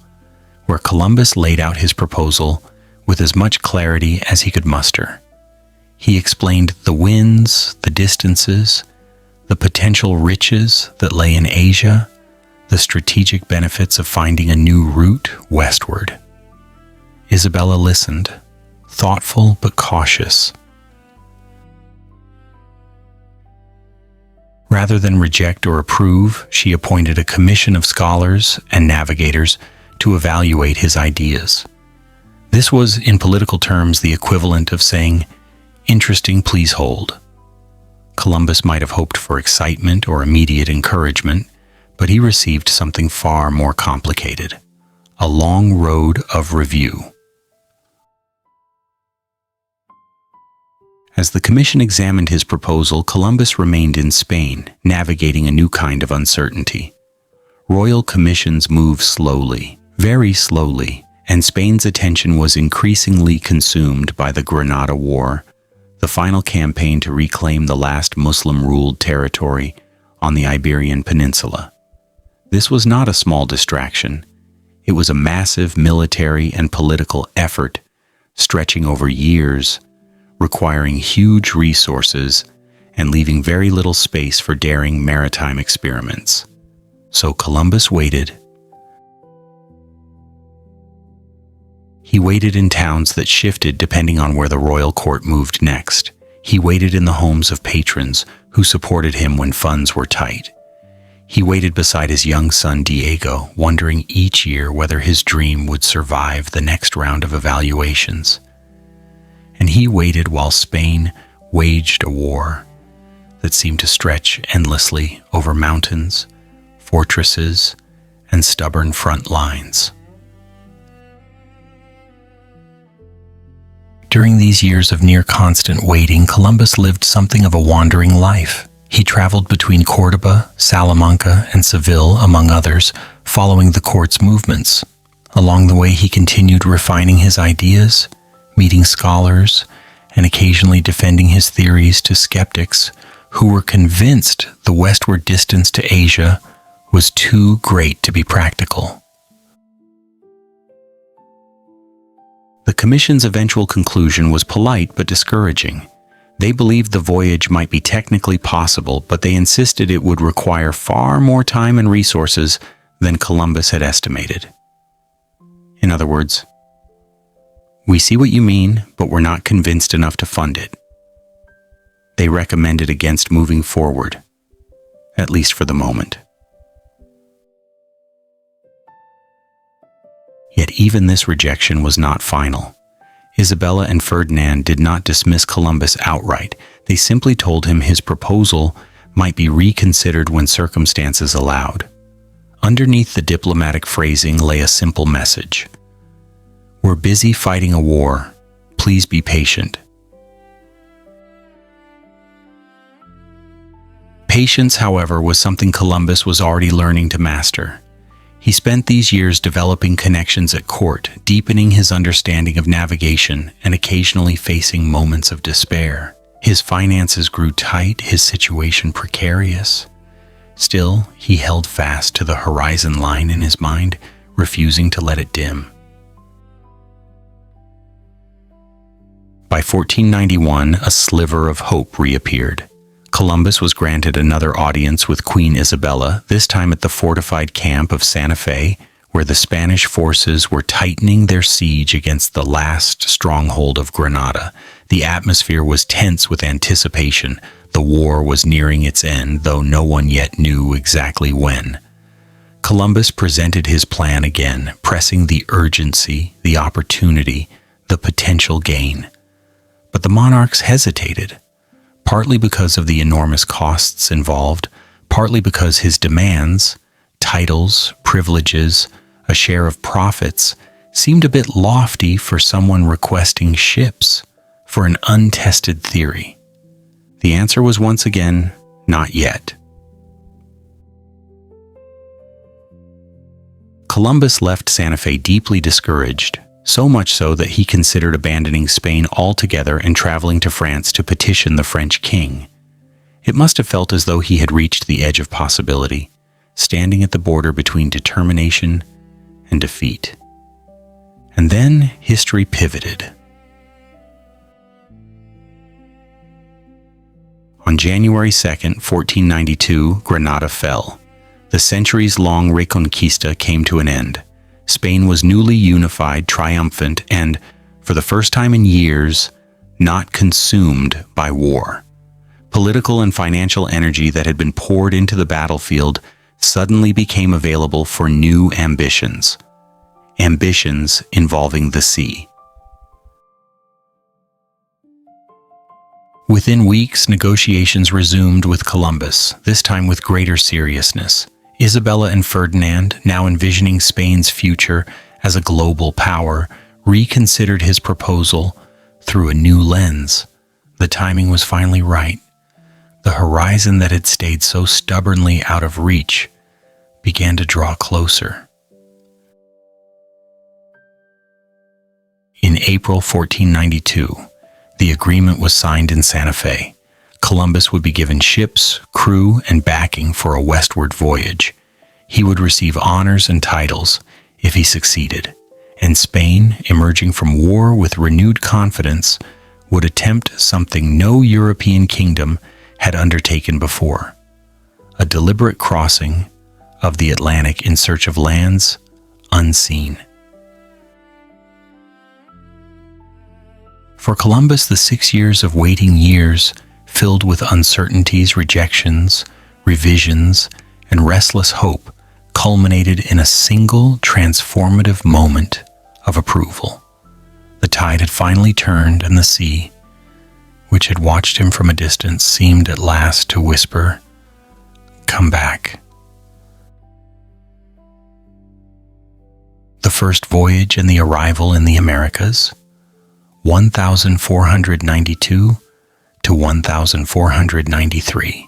where Columbus laid out his proposal with as much clarity as he could muster. He explained the winds, the distances, the potential riches that lay in Asia, the strategic benefits of finding a new route westward. Isabela listened, thoughtful but cautious. Rather than reject or approve, she appointed a commission of scholars and navigators to evaluate his ideas. This was, in political terms, the equivalent of saying, "Interesting, please hold." Columbus might have hoped for excitement or immediate encouragement, but he received something far more complicated: a long road of review. As the commission examined his proposal, Columbus remained in Spain, navigating a new kind of uncertainty. Royal commissions move slowly, very slowly, and Spain's attention was increasingly consumed by the Granada War, the final campaign to reclaim the last Muslim-ruled territory on the Iberian Peninsula. This was not a small distraction. It was a massive military and political effort, stretching over years, requiring huge resources and leaving very little space for daring maritime experiments. So Columbus waited. He waited in towns that shifted depending on where the royal court moved next. He waited in the homes of patrons who supported him when funds were tight. He waited beside his young son Diego, wondering each year whether his dream would survive the next round of evaluations. And he waited while Spain waged a war that seemed to stretch endlessly over mountains, fortresses, and stubborn front lines. During these years of near-constant waiting, Columbus lived something of a wandering life. He traveled between Córdoba, Salamanca, and Seville, among others, following the court's movements. Along the way, he continued refining his ideas, meeting scholars, and occasionally defending his theories to skeptics who were convinced the westward distance to Asia was too great to be practical. The commission's eventual conclusion was polite but discouraging. They believed the voyage might be technically possible, but they insisted it would require far more time and resources than Columbus had estimated. In other words, "We see what you mean, but we're not convinced enough to fund it." They recommended against moving forward, at least for the moment. Yet even this rejection was not final. Isabela and Ferdinand did not dismiss Columbus outright. They simply told him his proposal might be reconsidered when circumstances allowed. Underneath the diplomatic phrasing lay a simple message: "We're busy fighting a war. Please be patient." Patience, however, was something Columbus was already learning to master. He spent these years developing connections at court, deepening his understanding of navigation, and occasionally facing moments of despair. His finances grew tight, his situation precarious. Still, he held fast to the horizon line in his mind, refusing to let it dim. By 1491, a sliver of hope reappeared. Columbus was granted another audience with Queen Isabela, this time at the fortified camp of Santa Fe, where the Spanish forces were tightening their siege against the last stronghold of Granada. The atmosphere was tense with anticipation. The war was nearing its end, though no one yet knew exactly when. Columbus presented his plan again, pressing the urgency, the opportunity, the potential gain. But the monarchs hesitated, partly because of the enormous costs involved, partly because his demands, titles, privileges, a share of profits, seemed a bit lofty for someone requesting ships for an untested theory. The answer was once again, not yet. Columbus left Santa Fe deeply discouraged, so much so that he considered abandoning Spain altogether and traveling to France to petition the French king. It must have felt as though he had reached the edge of possibility, standing at the border between determination and defeat. And then history pivoted. On January 2nd, 1492, Granada fell. The centuries-long Reconquista came to an end. Spain was newly unified, triumphant, and, for the first time in years, not consumed by war. Political and financial energy that had been poured into the battlefield suddenly became available for new ambitions. Ambitions involving the sea. Within weeks, negotiations resumed with Columbus, this time with greater seriousness. Isabela and Ferdinand, now envisioning Spain's future as a global power, reconsidered his proposal through a new lens. The timing was finally right. The horizon that had stayed so stubbornly out of reach began to draw closer. In April 1492, the agreement was signed in Santa Fe. Columbus would be given ships, crew, and backing for a westward voyage. He would receive honors and titles if he succeeded, and Spain, emerging from war with renewed confidence, would attempt something no European kingdom had undertaken before: a deliberate crossing of the Atlantic in search of lands unseen. For Columbus, the 6 years of waiting years, filled with uncertainties, rejections, revisions, and restless hope, culminated in a single transformative moment of approval. The tide had finally turned, and the sea, which had watched him from a distance, seemed at last to whisper, "Come back." The first voyage and the arrival in the Americas, 1492 to 1493.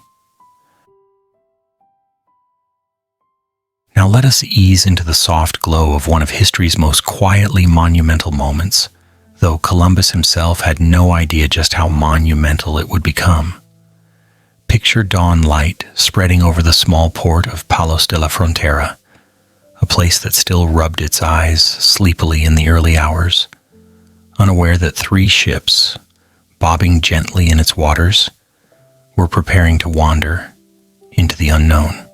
Now let us ease into the soft glow of one of history's most quietly monumental moments, though Columbus himself had no idea just how monumental it would become. Picture dawn light spreading over the small port of Palos de la Frontera, a place that still rubbed its eyes sleepily in the early hours, unaware that 3 ships, bobbing gently in its waters, were preparing to wander into the unknown.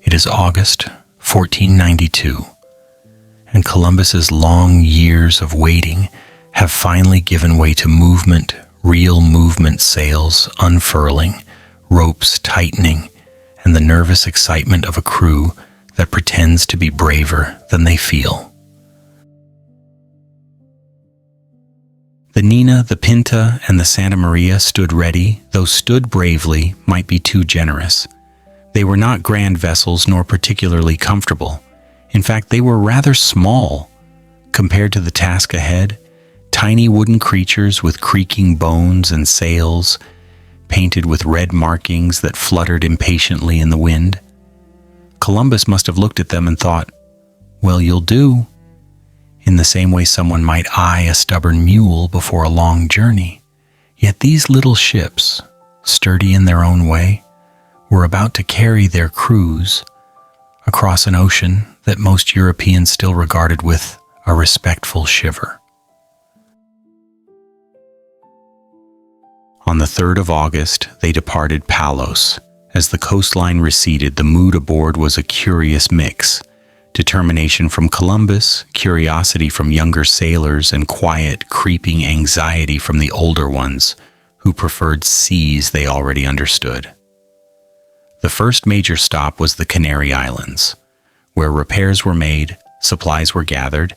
It is August 1492, and Columbus's long years of waiting have finally given way to movement, real movement, sails unfurling, ropes tightening, and the nervous excitement of a crew that pretends to be braver than they feel. The Nina, the Pinta, and the Santa Maria stood ready, though stood bravely might be too generous. They were not grand vessels nor particularly comfortable. In fact, they were rather small compared to the task ahead. Tiny wooden creatures with creaking bones and sails, painted with red markings that fluttered impatiently in the wind. Columbus must have looked at them and thought, "Well, you'll do," in the same way someone might eye a stubborn mule before a long journey. Yet these little ships, sturdy in their own way, were about to carry their crews across an ocean that most Europeans still regarded with a respectful shiver. On the 3rd of August, they departed Palos. As the coastline receded, the mood aboard was a curious mix. Determination from Columbus, curiosity from younger sailors, and quiet, creeping anxiety from the older ones, who preferred seas they already understood. The first major stop was the Canary Islands, where repairs were made, supplies were gathered,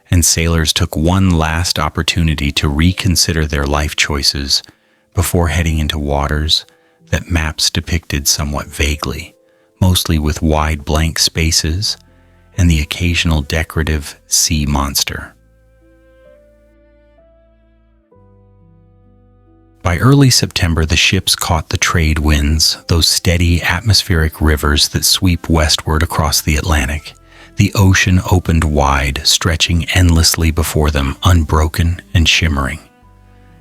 and sailors took one last opportunity to reconsider their life choices before heading into waters that maps depicted somewhat vaguely, mostly with wide blank spaces and the occasional decorative sea monster. By early September, the ships caught the trade winds, those steady atmospheric rivers that sweep westward across the Atlantic. The ocean opened wide, stretching endlessly before them, unbroken and shimmering.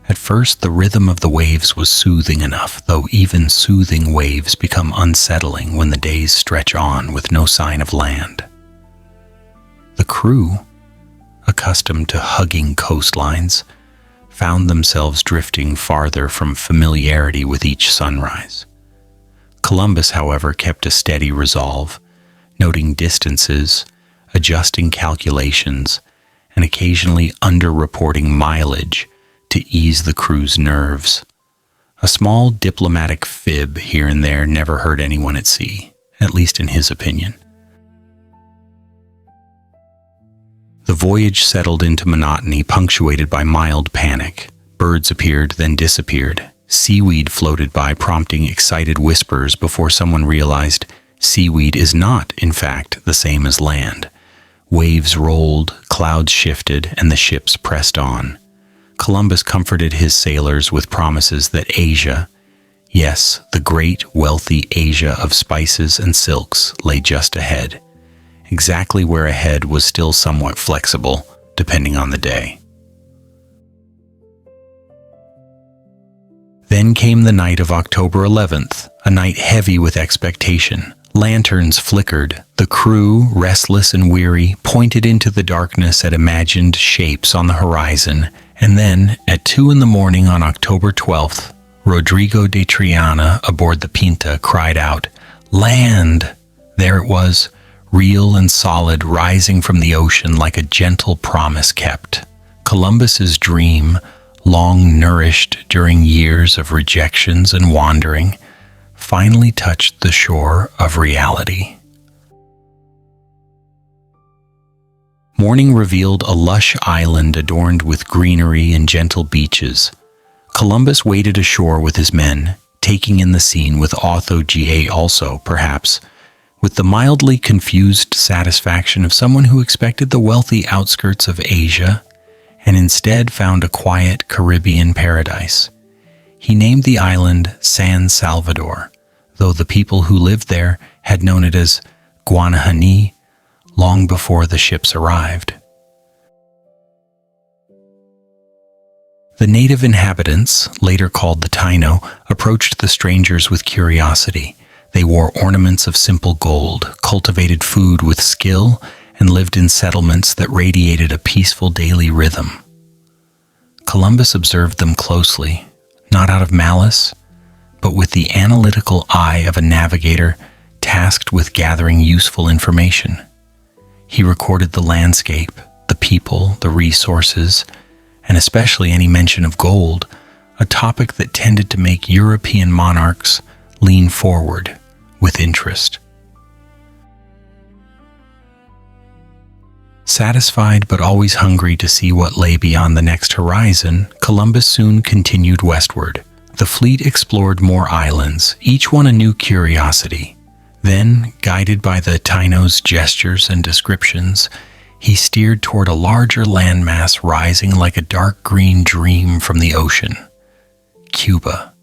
At first, the rhythm of the waves was soothing enough, though even soothing waves become unsettling when the days stretch on with no sign of land. The crew, accustomed to hugging coastlines, found themselves drifting farther from familiarity with each sunrise. Columbus, however, kept a steady resolve, noting distances, adjusting calculations, and occasionally underreporting mileage to ease the crew's nerves. A small diplomatic fib here and there never hurt anyone at sea, at least in his opinion. The voyage settled into monotony, punctuated by mild panic. Birds appeared, then disappeared. Seaweed floated by, prompting excited whispers before someone realized seaweed is not, in fact, the same as land. Waves rolled, clouds shifted, and the ships pressed on. Columbus comforted his sailors with promises that Asia, yes, the great, wealthy Asia of spices and silks, lay just ahead. Exactly where ahead was still somewhat flexible, depending on the day. Then came the night of October 11th, a night heavy with expectation. Lanterns flickered. The crew, restless and weary, pointed into the darkness at imagined shapes on the horizon. And then, at 2 a.m. on October 12th, Rodrigo de Triana aboard the Pinta cried out, "Land!" There it was, real and solid, rising from the ocean like a gentle promise kept. Columbus's dream, long nourished during years of rejections and wandering, finally touched the shore of reality. Morning revealed a lush island adorned with greenery and gentle beaches. Columbus waded ashore with his men, taking in the scene with Otho-Ga also, perhaps, with the mildly confused satisfaction of someone who expected the wealthy outskirts of Asia and instead found a quiet Caribbean paradise. He named the island San Salvador, though the people who lived there had known it as Guanahani long before the ships arrived. The native inhabitants, later called the Taino, approached the strangers with curiosity. They wore ornaments of simple gold, cultivated food with skill, and lived in settlements that radiated a peaceful daily rhythm. Columbus observed them closely, not out of malice, but with the analytical eye of a navigator tasked with gathering useful information. He recorded the landscape, the people, the resources, and especially any mention of gold, a topic that tended to make European monarchs lean forward with interest. Satisfied but always hungry to see what lay beyond the next horizon, Columbus soon continued westward. The fleet explored more islands, each one a new curiosity. Then, guided by the Taino's gestures and descriptions, he steered toward a larger landmass rising like a dark green dream from the ocean. Cuba.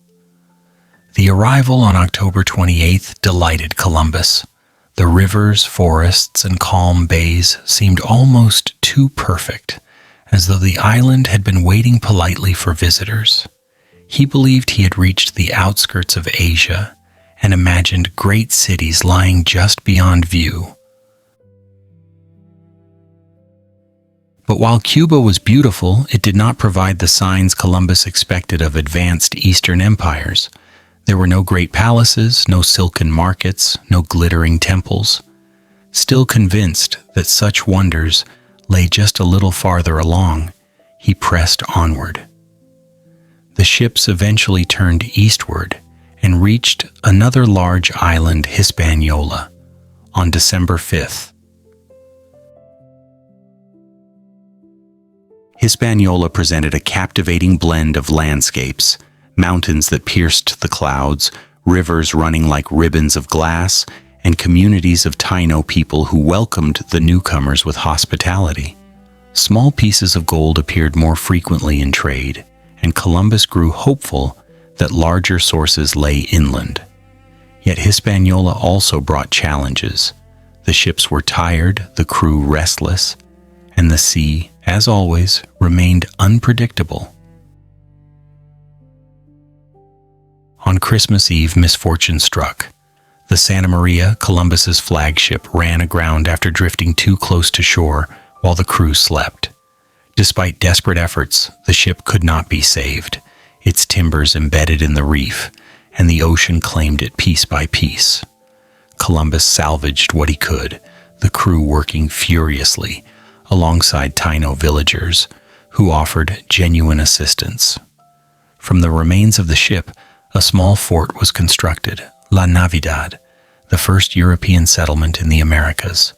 The arrival on October 28th delighted Columbus. The rivers, forests, and calm bays seemed almost too perfect, as though the island had been waiting politely for visitors. He believed he had reached the outskirts of Asia and imagined great cities lying just beyond view. But while Cuba was beautiful, it did not provide the signs Columbus expected of advanced Eastern empires. There were no great palaces, no silken markets, no glittering temples. Still convinced that such wonders lay just a little farther along, he pressed onward. The ships eventually turned eastward and reached another large island, Hispaniola, on December 5th. Hispaniola presented a captivating blend of landscapes, mountains that pierced the clouds, rivers running like ribbons of glass, and communities of Taino people who welcomed the newcomers with hospitality. Small pieces of gold appeared more frequently in trade, and Columbus grew hopeful that larger sources lay inland. Yet Hispaniola also brought challenges. The ships were tired, the crew restless, and the sea, as always, remained unpredictable. On Christmas Eve, misfortune struck. The Santa Maria, Columbus's flagship, ran aground after drifting too close to shore while the crew slept. Despite desperate efforts, the ship could not be saved, its timbers embedded in the reef, and the ocean claimed it piece by piece. Columbus salvaged what he could, the crew working furiously alongside Taino villagers who offered genuine assistance. From the remains of the ship, a small fort was constructed, La Navidad, the first European settlement in the Americas.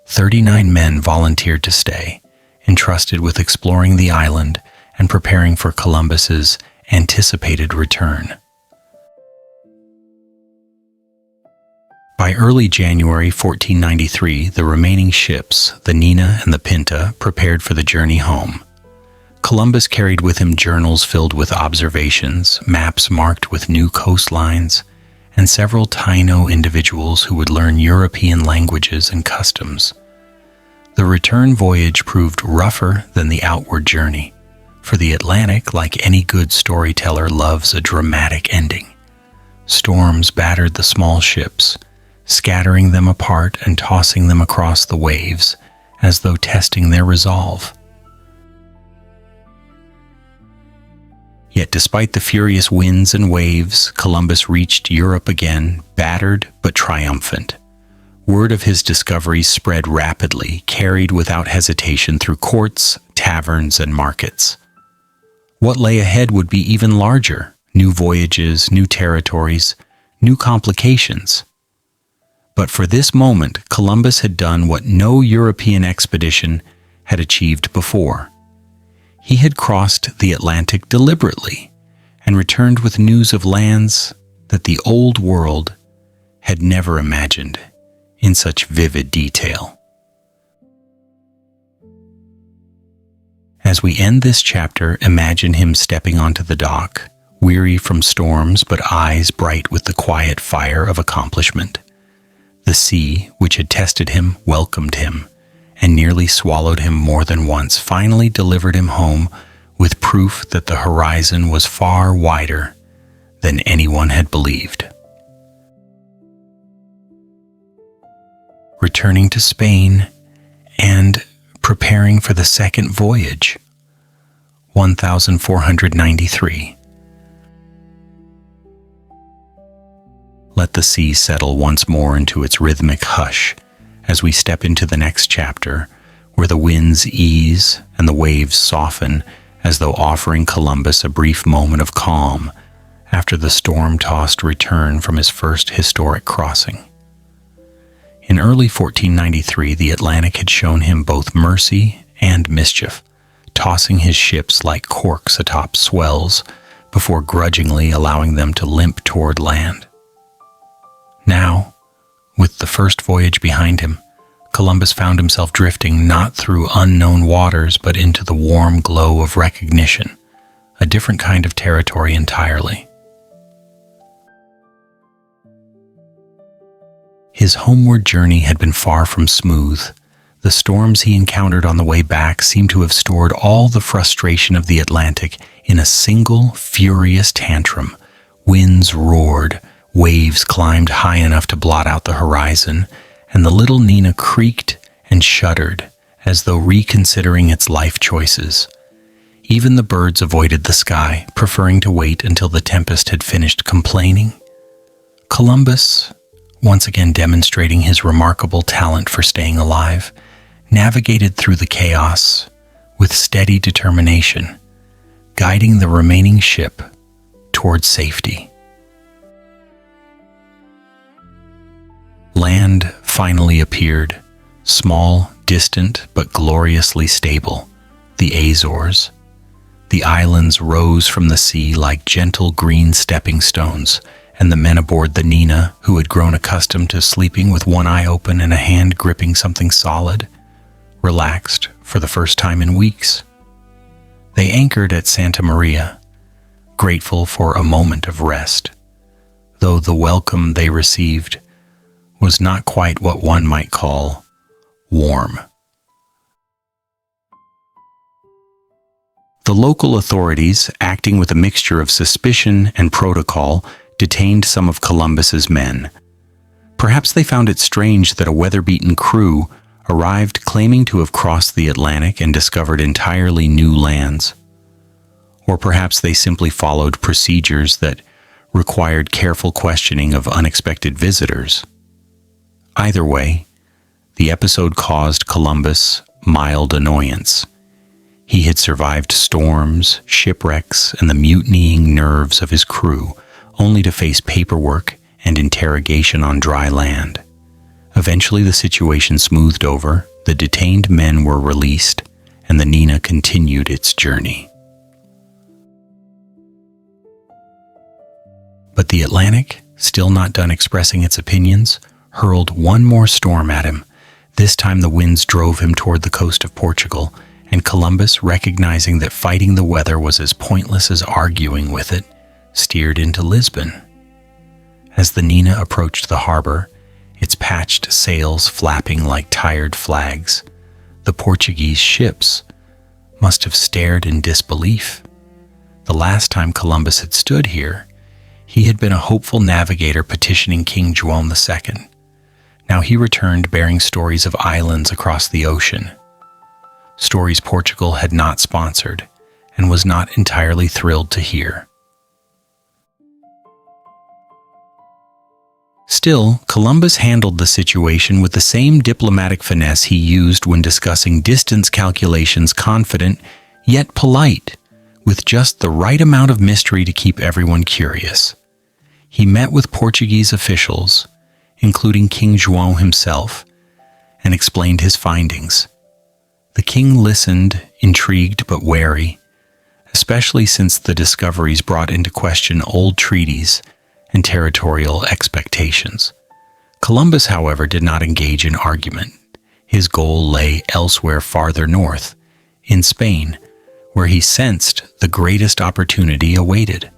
39 men volunteered to stay, entrusted with exploring the island and preparing for Columbus's anticipated return. By early January 1493, the remaining ships, the Nina and the Pinta, prepared for the journey home. Columbus carried with him journals filled with observations, maps marked with new coastlines, and several Taino individuals who would learn European languages and customs. The return voyage proved rougher than the outward journey, for the Atlantic, like any good storyteller, loves a dramatic ending. Storms battered the small ships, scattering them apart and tossing them across the waves, as though testing their resolve. Yet despite the furious winds and waves, Columbus reached Europe again, battered but triumphant. Word of his discoveries spread rapidly, carried without hesitation through courts, taverns, and markets. What lay ahead would be even larger: new voyages, new territories, new complications. But for this moment, Columbus had done what no European expedition had achieved before. He had crossed the Atlantic deliberately and returned with news of lands that the Old World had never imagined in such vivid detail. As we end this chapter, imagine him stepping onto the dock, weary from storms but eyes bright with the quiet fire of accomplishment. The sea, which had tested him, welcomed him, and nearly swallowed him more than once, finally delivered him home with proof that the horizon was far wider than anyone had believed. Returning to Spain and preparing for the second voyage, 1493. Let the sea settle once more into its rhythmic hush as we step into the next chapter, where the winds ease and the waves soften, as though offering Columbus a brief moment of calm after the storm-tossed return from his first historic crossing. In early 1493, the Atlantic had shown him both mercy and mischief, tossing his ships like corks atop swells before grudgingly allowing them to limp toward land. Now, with the first voyage behind him, Columbus found himself drifting not through unknown waters but into the warm glow of recognition, a different kind of territory entirely. His homeward journey had been far from smooth. The storms he encountered on the way back seemed to have stored all the frustration of the Atlantic in a single furious tantrum. Winds roared, waves climbed high enough to blot out the horizon, and the little Nina creaked and shuddered as though reconsidering its life choices. Even the birds avoided the sky, preferring to wait until the tempest had finished complaining. Columbus, once again demonstrating his remarkable talent for staying alive, navigated through the chaos with steady determination, guiding the remaining ship toward safety. Land finally appeared, small, distant, but gloriously stable, the Azores. The islands rose from the sea like gentle green stepping stones, and the men aboard the Nina, who had grown accustomed to sleeping with one eye open and a hand gripping something solid, relaxed for the first time in weeks. They anchored at Santa Maria, grateful for a moment of rest, though the welcome they received was not quite what one might call warm. The local authorities, acting with a mixture of suspicion and protocol, detained some of Columbus's men. Perhaps they found it strange that a weather-beaten crew arrived claiming to have crossed the Atlantic and discovered entirely new lands. Or perhaps they simply followed procedures that required careful questioning of unexpected visitors. Either way, the episode caused Columbus mild annoyance. He had survived storms, shipwrecks, and the mutinying nerves of his crew, only to face paperwork and interrogation on dry land. Eventually the situation smoothed over, the detained men were released, and the Nina continued its journey. But the Atlantic, still not done expressing its opinions, hurled one more storm at him. This time the winds drove him toward the coast of Portugal, and Columbus, recognizing that fighting the weather was as pointless as arguing with it, steered into Lisbon. As the Nina approached the harbor, its patched sails flapping like tired flags, the Portuguese ships must have stared in disbelief. The last time Columbus had stood here, he had been a hopeful navigator petitioning King João II. Now he returned bearing stories of islands across the ocean, stories Portugal had not sponsored and was not entirely thrilled to hear. Still, Columbus handled the situation with the same diplomatic finesse he used when discussing distance calculations, confident yet polite, with just the right amount of mystery to keep everyone curious. He met with Portuguese officials, including King João himself, and explained his findings. The king listened, intrigued but wary, especially since the discoveries brought into question old treaties and territorial expectations. Columbus, however, did not engage in argument. His goal lay elsewhere farther north, in Spain, where he sensed the greatest opportunity awaited.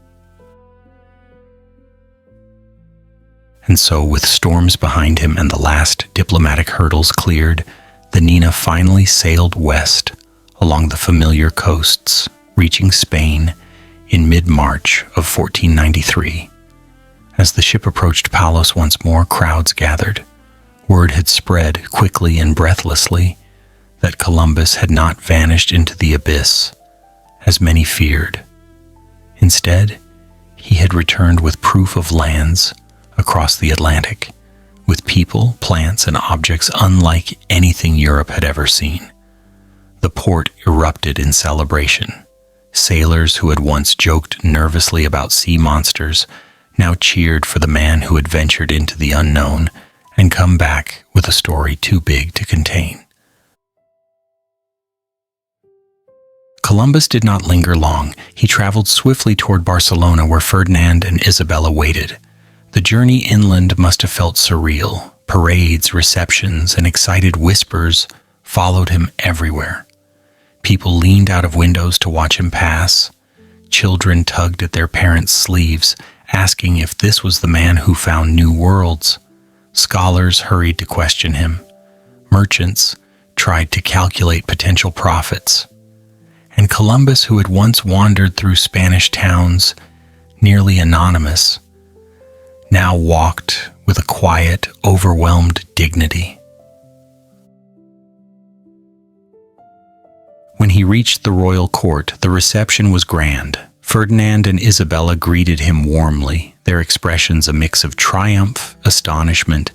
And so, with storms behind him and the last diplomatic hurdles cleared, the Nina finally sailed west along the familiar coasts, reaching Spain in mid-March of 1493. As the ship approached Palos once more, crowds gathered. Word had spread quickly and breathlessly that Columbus had not vanished into the abyss, as many feared. Instead, he had returned with proof of lands across the Atlantic, with people, plants, and objects unlike anything Europe had ever seen. The port erupted in celebration. Sailors who had once joked nervously about sea monsters now cheered for the man who had ventured into the unknown and come back with a story too big to contain. Columbus did not linger long. He traveled swiftly toward Barcelona, where Ferdinand and Isabela waited. The journey inland must have felt surreal. Parades, receptions, and excited whispers followed him everywhere. People leaned out of windows to watch him pass. Children tugged at their parents' sleeves, asking if this was the man who found new worlds. Scholars hurried to question him. Merchants tried to calculate potential profits. And Columbus, who had once wandered through Spanish towns, nearly anonymous, now walked with a quiet, overwhelmed dignity. When he reached the royal court, the reception was grand. Ferdinand and Isabela greeted him warmly, their expressions a mix of triumph, astonishment,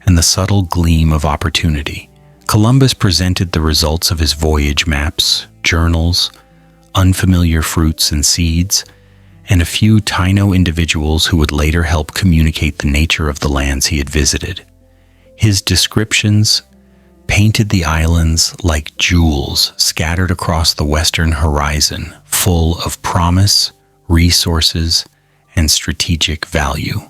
and the subtle gleam of opportunity. Columbus presented the results of his voyage maps, journals, unfamiliar fruits and seeds, and a few Taino individuals who would later help communicate the nature of the lands he had visited. His descriptions painted the islands like jewels scattered across the western horizon, full of promise, resources, and strategic value.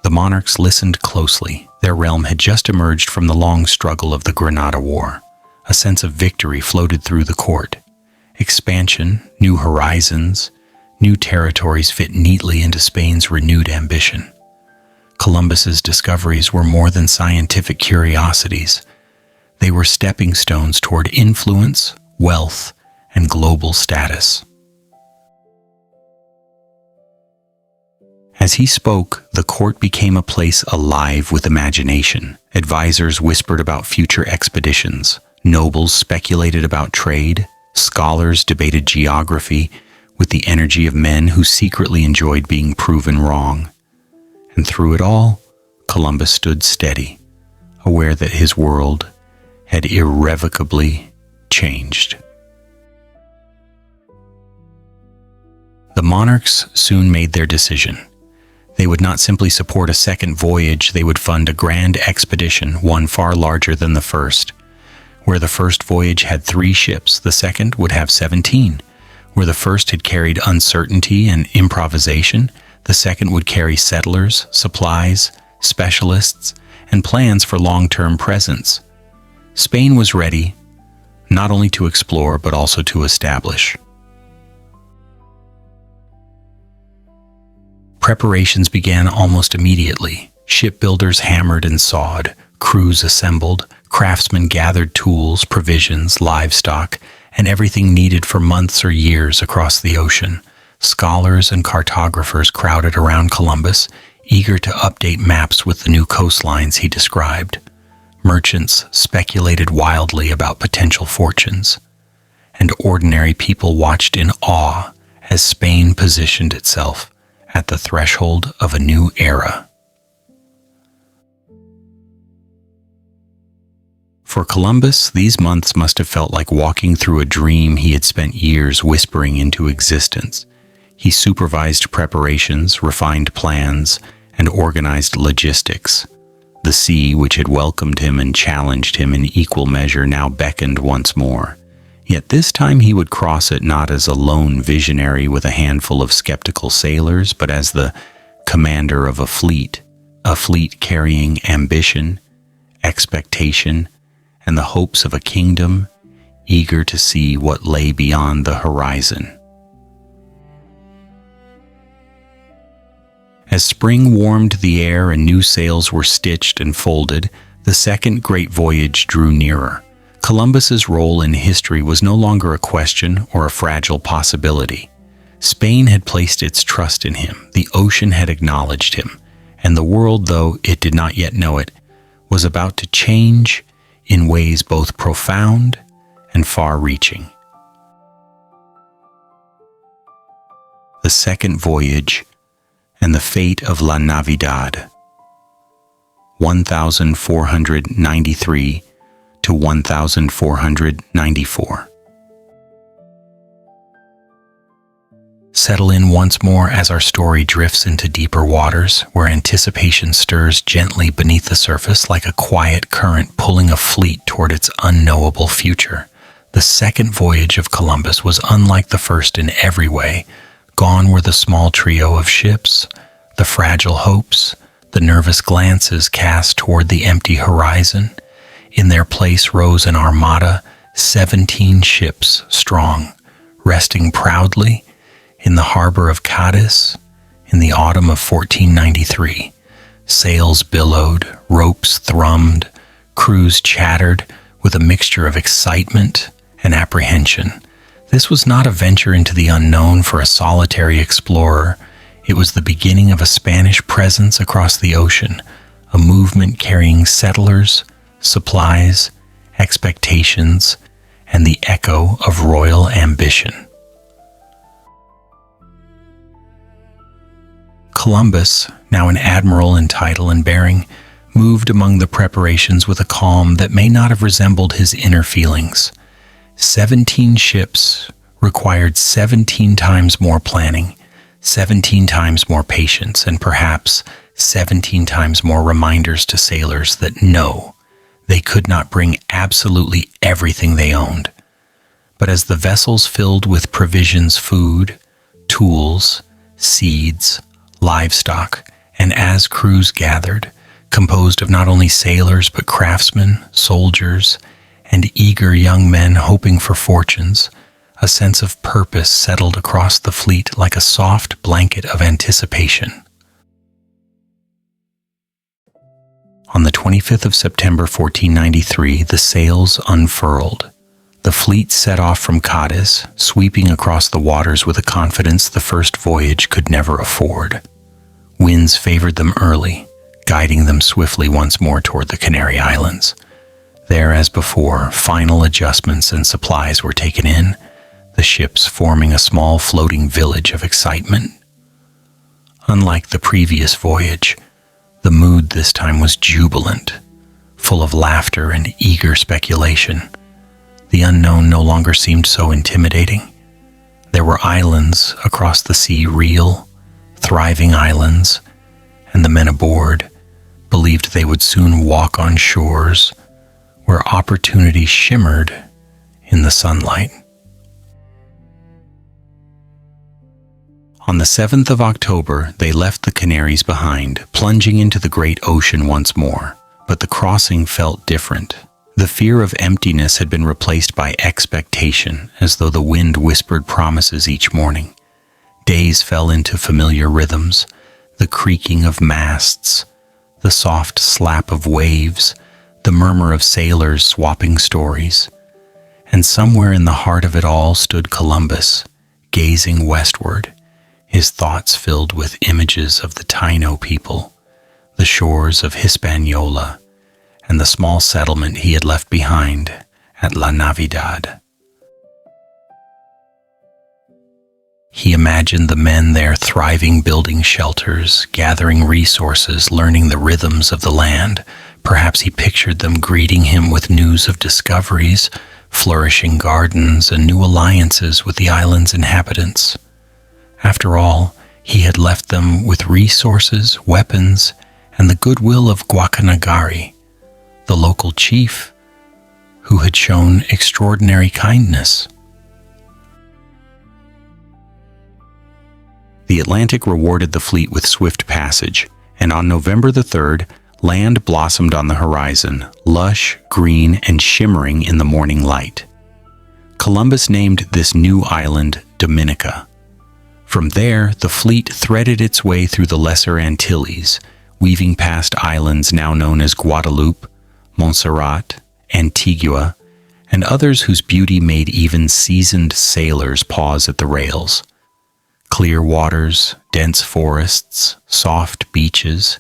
The monarchs listened closely. Their realm had just emerged from the long struggle of the Granada War. A sense of victory floated through the court. Expansion, new horizons, new territories fit neatly into Spain's renewed ambition. Columbus's discoveries were more than scientific curiosities. They were stepping stones toward influence, wealth, and global status. As he spoke, the court became a place alive with imagination. Advisors whispered about future expeditions. Nobles speculated about trade. Scholars debated geography with the energy of men who secretly enjoyed being proven wrong. And through it all, Columbus stood steady, aware that his world had irrevocably changed. The monarchs soon made their decision. They would not simply support a second voyage, they would fund a grand expedition, one far larger than the first. Where the first voyage had 3 ships, the second would have 17. Where the first had carried uncertainty and improvisation, the second would carry settlers, supplies, specialists, and plans for long-term presence. Spain was ready, not only to explore, but also to establish. Preparations began almost immediately. Shipbuilders hammered and sawed, crews assembled, craftsmen gathered tools, provisions, livestock, and everything needed for months or years across the ocean. Scholars and cartographers crowded around Columbus, eager to update maps with the new coastlines he described. Merchants speculated wildly about potential fortunes, and ordinary people watched in awe as Spain positioned itself at the threshold of a new era. For Columbus, these months must have felt like walking through a dream he had spent years whispering into existence. He supervised preparations, refined plans, and organized logistics. The sea, which had welcomed him and challenged him in equal measure, now beckoned once more. Yet this time he would cross it not as a lone visionary with a handful of skeptical sailors, but as the commander of a fleet carrying ambition, expectation, and the hopes of a kingdom eager to see what lay beyond the horizon. As spring warmed the air and new sails were stitched and folded, the second great voyage drew nearer. Columbus's role in history was no longer a question or a fragile possibility. Spain had placed its trust in him, the ocean had acknowledged him, and the world, though it did not yet know it, was about to change in ways both profound and far-reaching. The second voyage and the fate of La Navidad, 1493 to 1494. Settle in once more as our story drifts into deeper waters, where anticipation stirs gently beneath the surface like a quiet current pulling a fleet toward its unknowable future. The second voyage of Columbus was unlike the first in every way. Gone were the small trio of ships, the fragile hopes, the nervous glances cast toward the empty horizon. In their place rose an armada, 17 ships strong, resting proudly in the harbor of Cadiz in the autumn of 1493. Sails billowed, ropes thrummed, crews chattered with a mixture of excitement and apprehension. This was not a venture into the unknown for a solitary explorer. It was the beginning of a Spanish presence across the ocean, a movement carrying settlers, supplies, expectations, and the echo of royal ambition. Columbus, now an admiral in title and bearing, moved among the preparations with a calm that may not have resembled his inner feelings. 17 ships required 17 times more planning, 17 times more patience, and perhaps 17 times more reminders to sailors that no, they could not bring absolutely everything they owned. But as the vessels filled with provisions, food, tools, seeds, livestock, and as crews gathered, composed of not only sailors but craftsmen, soldiers, and eager young men hoping for fortunes, a sense of purpose settled across the fleet like a soft blanket of anticipation. On the 25th of September 1493, the sails unfurled. The fleet set off from Cadiz, sweeping across the waters with a confidence the first voyage could never afford. Winds favored them early, guiding them swiftly once more toward the Canary Islands. There, as before, final adjustments and supplies were taken in, the ships forming a small floating village of excitement. Unlike the previous voyage, the mood this time was jubilant, full of laughter and eager speculation. The unknown no longer seemed so intimidating. There were islands across the sea, real, thriving islands, and the men aboard believed they would soon walk on shores where opportunity shimmered in the sunlight. On the 7th of October, they left the Canaries behind, plunging into the great ocean once more. But the crossing felt different. The fear of emptiness had been replaced by expectation, as though the wind whispered promises each morning. Days fell into familiar rhythms, the creaking of masts, the soft slap of waves, the murmur of sailors swapping stories. And somewhere in the heart of it all stood Columbus, gazing westward, his thoughts filled with images of the Taino people, the shores of Hispaniola, and the small settlement he had left behind at La Navidad. He imagined the men there thriving, building shelters, gathering resources, learning the rhythms of the land. Perhaps he pictured them greeting him with news of discoveries, flourishing gardens, and new alliances with the island's inhabitants. After all, he had left them with resources, weapons, and the goodwill of Guacanagari, the local chief, who had shown extraordinary kindness. The Atlantic rewarded the fleet with swift passage, and on November the 3rd, land blossomed on the horizon, lush, green, and shimmering in the morning light. Columbus named this new island Dominica. From there, the fleet threaded its way through the Lesser Antilles, weaving past islands now known as Guadeloupe, Montserrat, Antigua, and others whose beauty made even seasoned sailors pause at the rails. Clear waters, dense forests, soft beaches,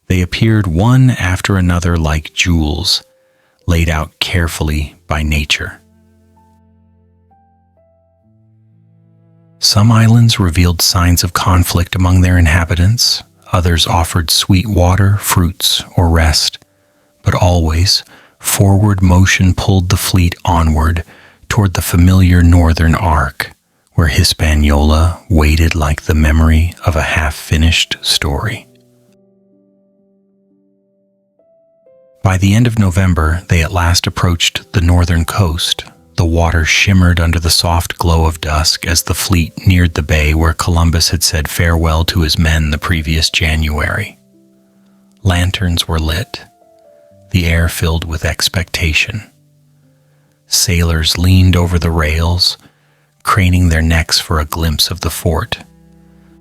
they appeared one after another like jewels, laid out carefully by nature. Some islands revealed signs of conflict among their inhabitants, others offered sweet water, fruits, or rest. But always, forward motion pulled the fleet onward toward the familiar northern arc, where Hispaniola waited like the memory of a half-finished story. By the end of November, they at last approached the northern coast. The water shimmered under the soft glow of dusk as the fleet neared the bay where Columbus had said farewell to his men the previous January. Lanterns were lit, the air filled with expectation. Sailors leaned over the rails, craning their necks for a glimpse of the fort.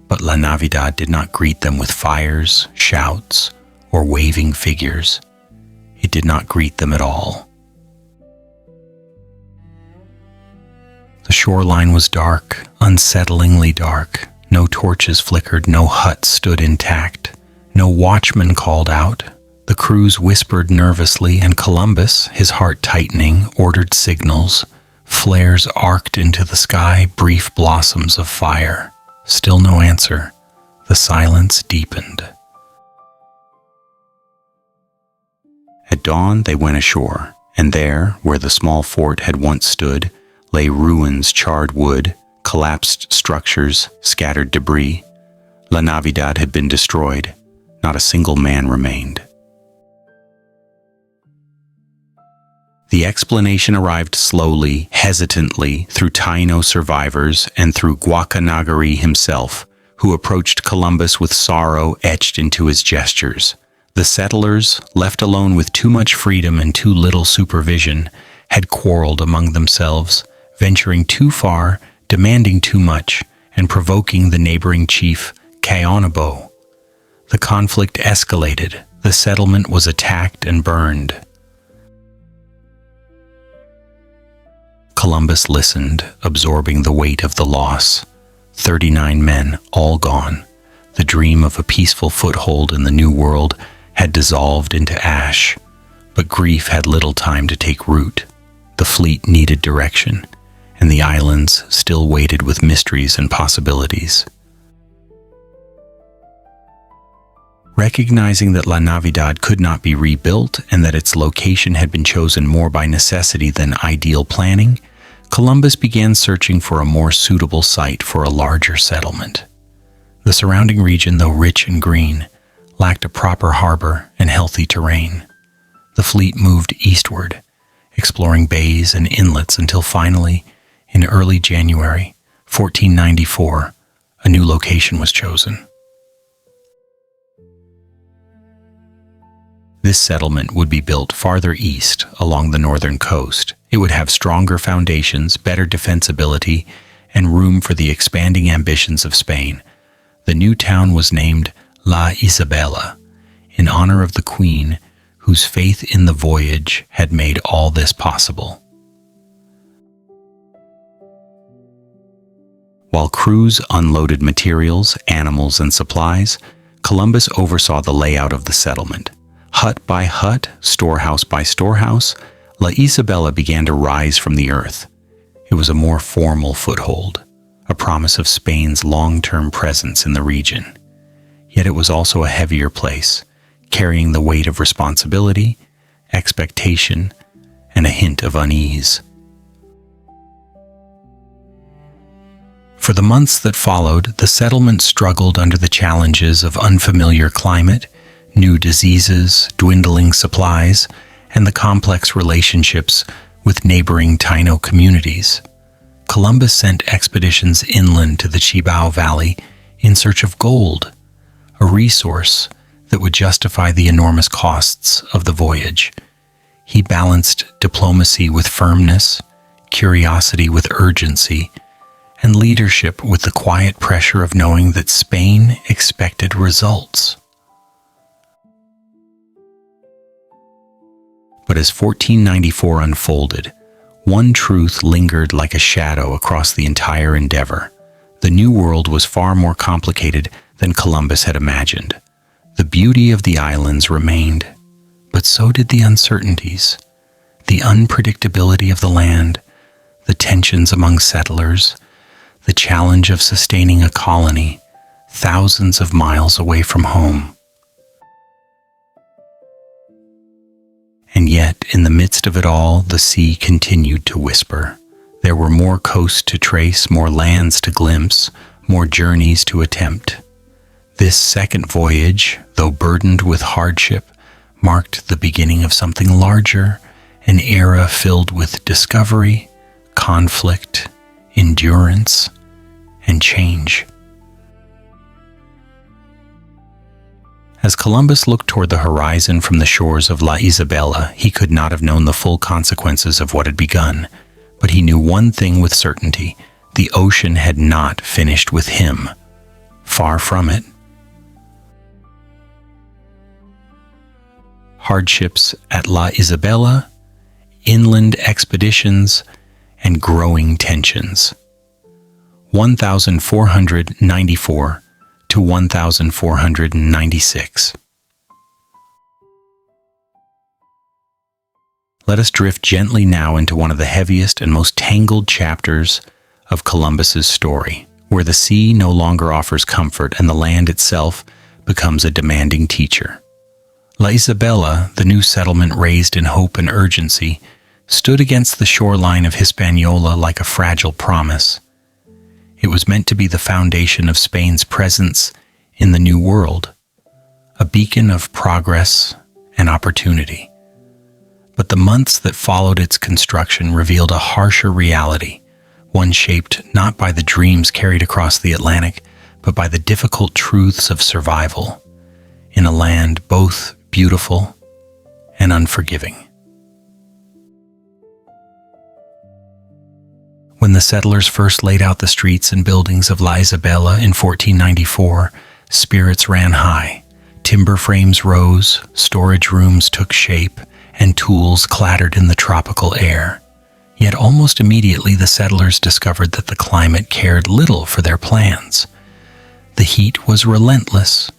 But La Navidad did not greet them with fires, shouts, or waving figures. It did not greet them at all. The shoreline was dark, unsettlingly dark. No torches flickered, no huts stood intact. No watchman called out. The crews whispered nervously, and Columbus, his heart tightening, ordered signals. Flares arced into the sky, brief blossoms of fire. Still no answer. The silence deepened. At dawn, they went ashore, and there, where the small fort had once stood, lay ruins, charred wood, collapsed structures, scattered debris. La Navidad had been destroyed. Not a single man remained. The explanation arrived slowly, hesitantly, through Taino survivors and through Guacanagari himself, who approached Columbus with sorrow etched into his gestures. The settlers, left alone with too much freedom and too little supervision, had quarreled among themselves, venturing too far, demanding too much, and provoking the neighboring chief, Caonabo. The conflict escalated. The settlement was attacked and burned. Columbus listened, absorbing the weight of the loss. 39 men, all gone. The dream of a peaceful foothold in the New World had dissolved into ash, but grief had little time to take root. The fleet needed direction, and the islands still waited with mysteries and possibilities. Recognizing that La Navidad could not be rebuilt and that its location had been chosen more by necessity than ideal planning, Columbus began searching for a more suitable site for a larger settlement. The surrounding region, though rich and green, lacked a proper harbor and healthy terrain. The fleet moved eastward, exploring bays and inlets until finally, in early January 1494, a new location was chosen. This settlement would be built farther east along the northern coast. It would have stronger foundations, better defensibility, and room for the expanding ambitions of Spain. The new town was named La Isabela, in honor of the Queen, whose faith in the voyage had made all this possible. While crews unloaded materials, animals, and supplies, Columbus oversaw the layout of the settlement. Hut by hut, storehouse by storehouse, La Isabela began to rise from the earth. It was a more formal foothold, a promise of Spain's long-term presence in the region. Yet it was also a heavier place, carrying the weight of responsibility, expectation, and a hint of unease. For the months that followed, the settlement struggled under the challenges of unfamiliar climate, new diseases, dwindling supplies, and the complex relationships with neighboring Taino communities. Columbus sent expeditions inland to the Cibao Valley in search of gold, a resource that would justify the enormous costs of the voyage. He balanced diplomacy with firmness, curiosity with urgency, and leadership with the quiet pressure of knowing that Spain expected results. But as 1494 unfolded, one truth lingered like a shadow across the entire endeavor. The New World was far more complicated than Columbus had imagined. The beauty of the islands remained, but so did the uncertainties, the unpredictability of the land, the tensions among settlers, the challenge of sustaining a colony thousands of miles away from home. And yet, in the midst of it all, the sea continued to whisper. There were more coasts to trace, more lands to glimpse, more journeys to attempt. This second voyage, though burdened with hardship, marked the beginning of something larger, an era filled with discovery, conflict, endurance, and change. As Columbus looked toward the horizon from the shores of La Isabela, he could not have known the full consequences of what had begun, but he knew one thing with certainty: the ocean had not finished with him. Far from it. Hardships at La Isabela, inland expeditions, and growing tensions. 1494 to 1496. Let us drift gently now into one of the heaviest and most tangled chapters of Columbus's story, where the sea no longer offers comfort and the land itself becomes a demanding teacher. La Isabela, the new settlement raised in hope and urgency, stood against the shoreline of Hispaniola like a fragile promise. It was meant to be the foundation of Spain's presence in the New World, a beacon of progress and opportunity. But the months that followed its construction revealed a harsher reality, one shaped not by the dreams carried across the Atlantic, but by the difficult truths of survival in a land both beautiful and unforgiving. When the settlers first laid out the streets and buildings of La Isabela in 1494, spirits ran high. Timber frames rose, storage rooms took shape, and tools clattered in the tropical air. Yet almost immediately the settlers discovered that the climate cared little for their plans. The heat was relentless,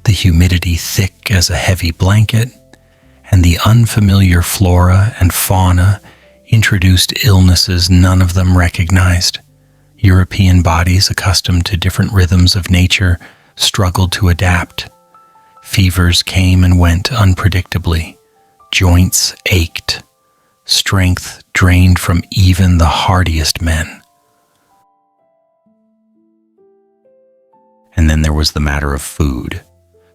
the humidity thick as a heavy blanket, and the unfamiliar flora and fauna introduced illnesses none of them recognized. European bodies accustomed to different rhythms of nature struggled to adapt. Fevers came and went unpredictably. Joints ached. Strength drained from even the hardiest men. And then there was the matter of food.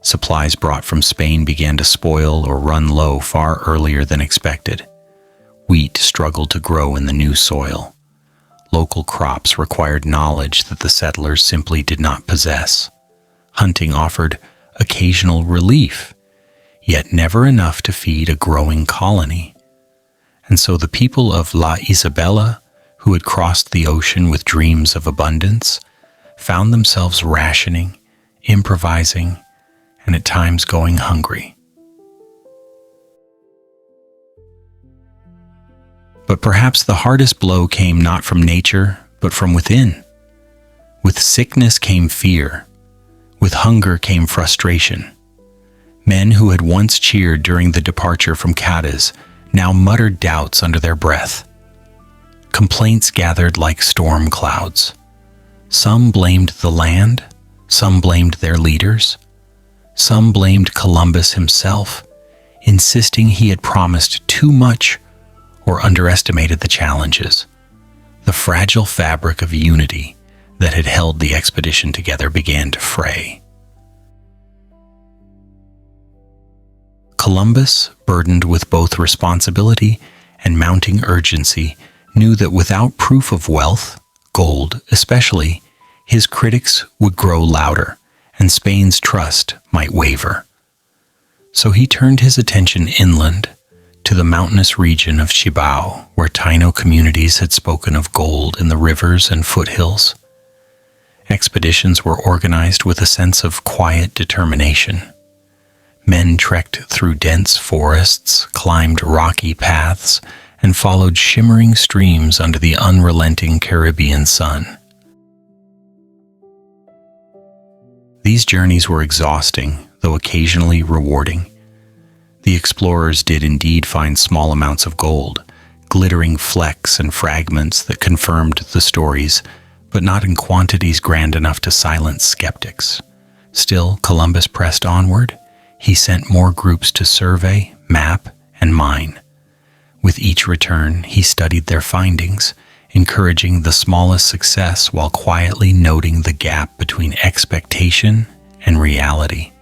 Supplies brought from Spain began to spoil or run low far earlier than expected. Wheat struggled to grow in the new soil. Local crops required knowledge that the settlers simply did not possess. Hunting offered occasional relief, yet never enough to feed a growing colony. And so the people of La Isabela, who had crossed the ocean with dreams of abundance, found themselves rationing, improvising, and at times going hungry. But perhaps the hardest blow came not from nature, but from within. With sickness came fear. With hunger came frustration. Men who had once cheered during the departure from Cadiz now muttered doubts under their breath. Complaints gathered like storm clouds. Some blamed the land, some blamed their leaders, some blamed Columbus himself, insisting he had promised too much or underestimated the challenges. The fragile fabric of unity that had held the expedition together began to fray. Columbus, burdened with both responsibility and mounting urgency, knew that without proof of wealth, gold especially, his critics would grow louder and Spain's trust might waver. So he turned his attention inland to the mountainous region of Cibao, where Taino communities had spoken of gold in the rivers and foothills. Expeditions were organized with a sense of quiet determination. Men trekked through dense forests, climbed rocky paths, and followed shimmering streams under the unrelenting Caribbean sun. These journeys were exhausting, though occasionally rewarding. The explorers did indeed find small amounts of gold, glittering flecks and fragments that confirmed the stories, but not in quantities grand enough to silence skeptics. Still, Columbus pressed onward. He sent more groups to survey, map, and mine. With each return, he studied their findings, encouraging the smallest success while quietly noting the gap between expectation and reality.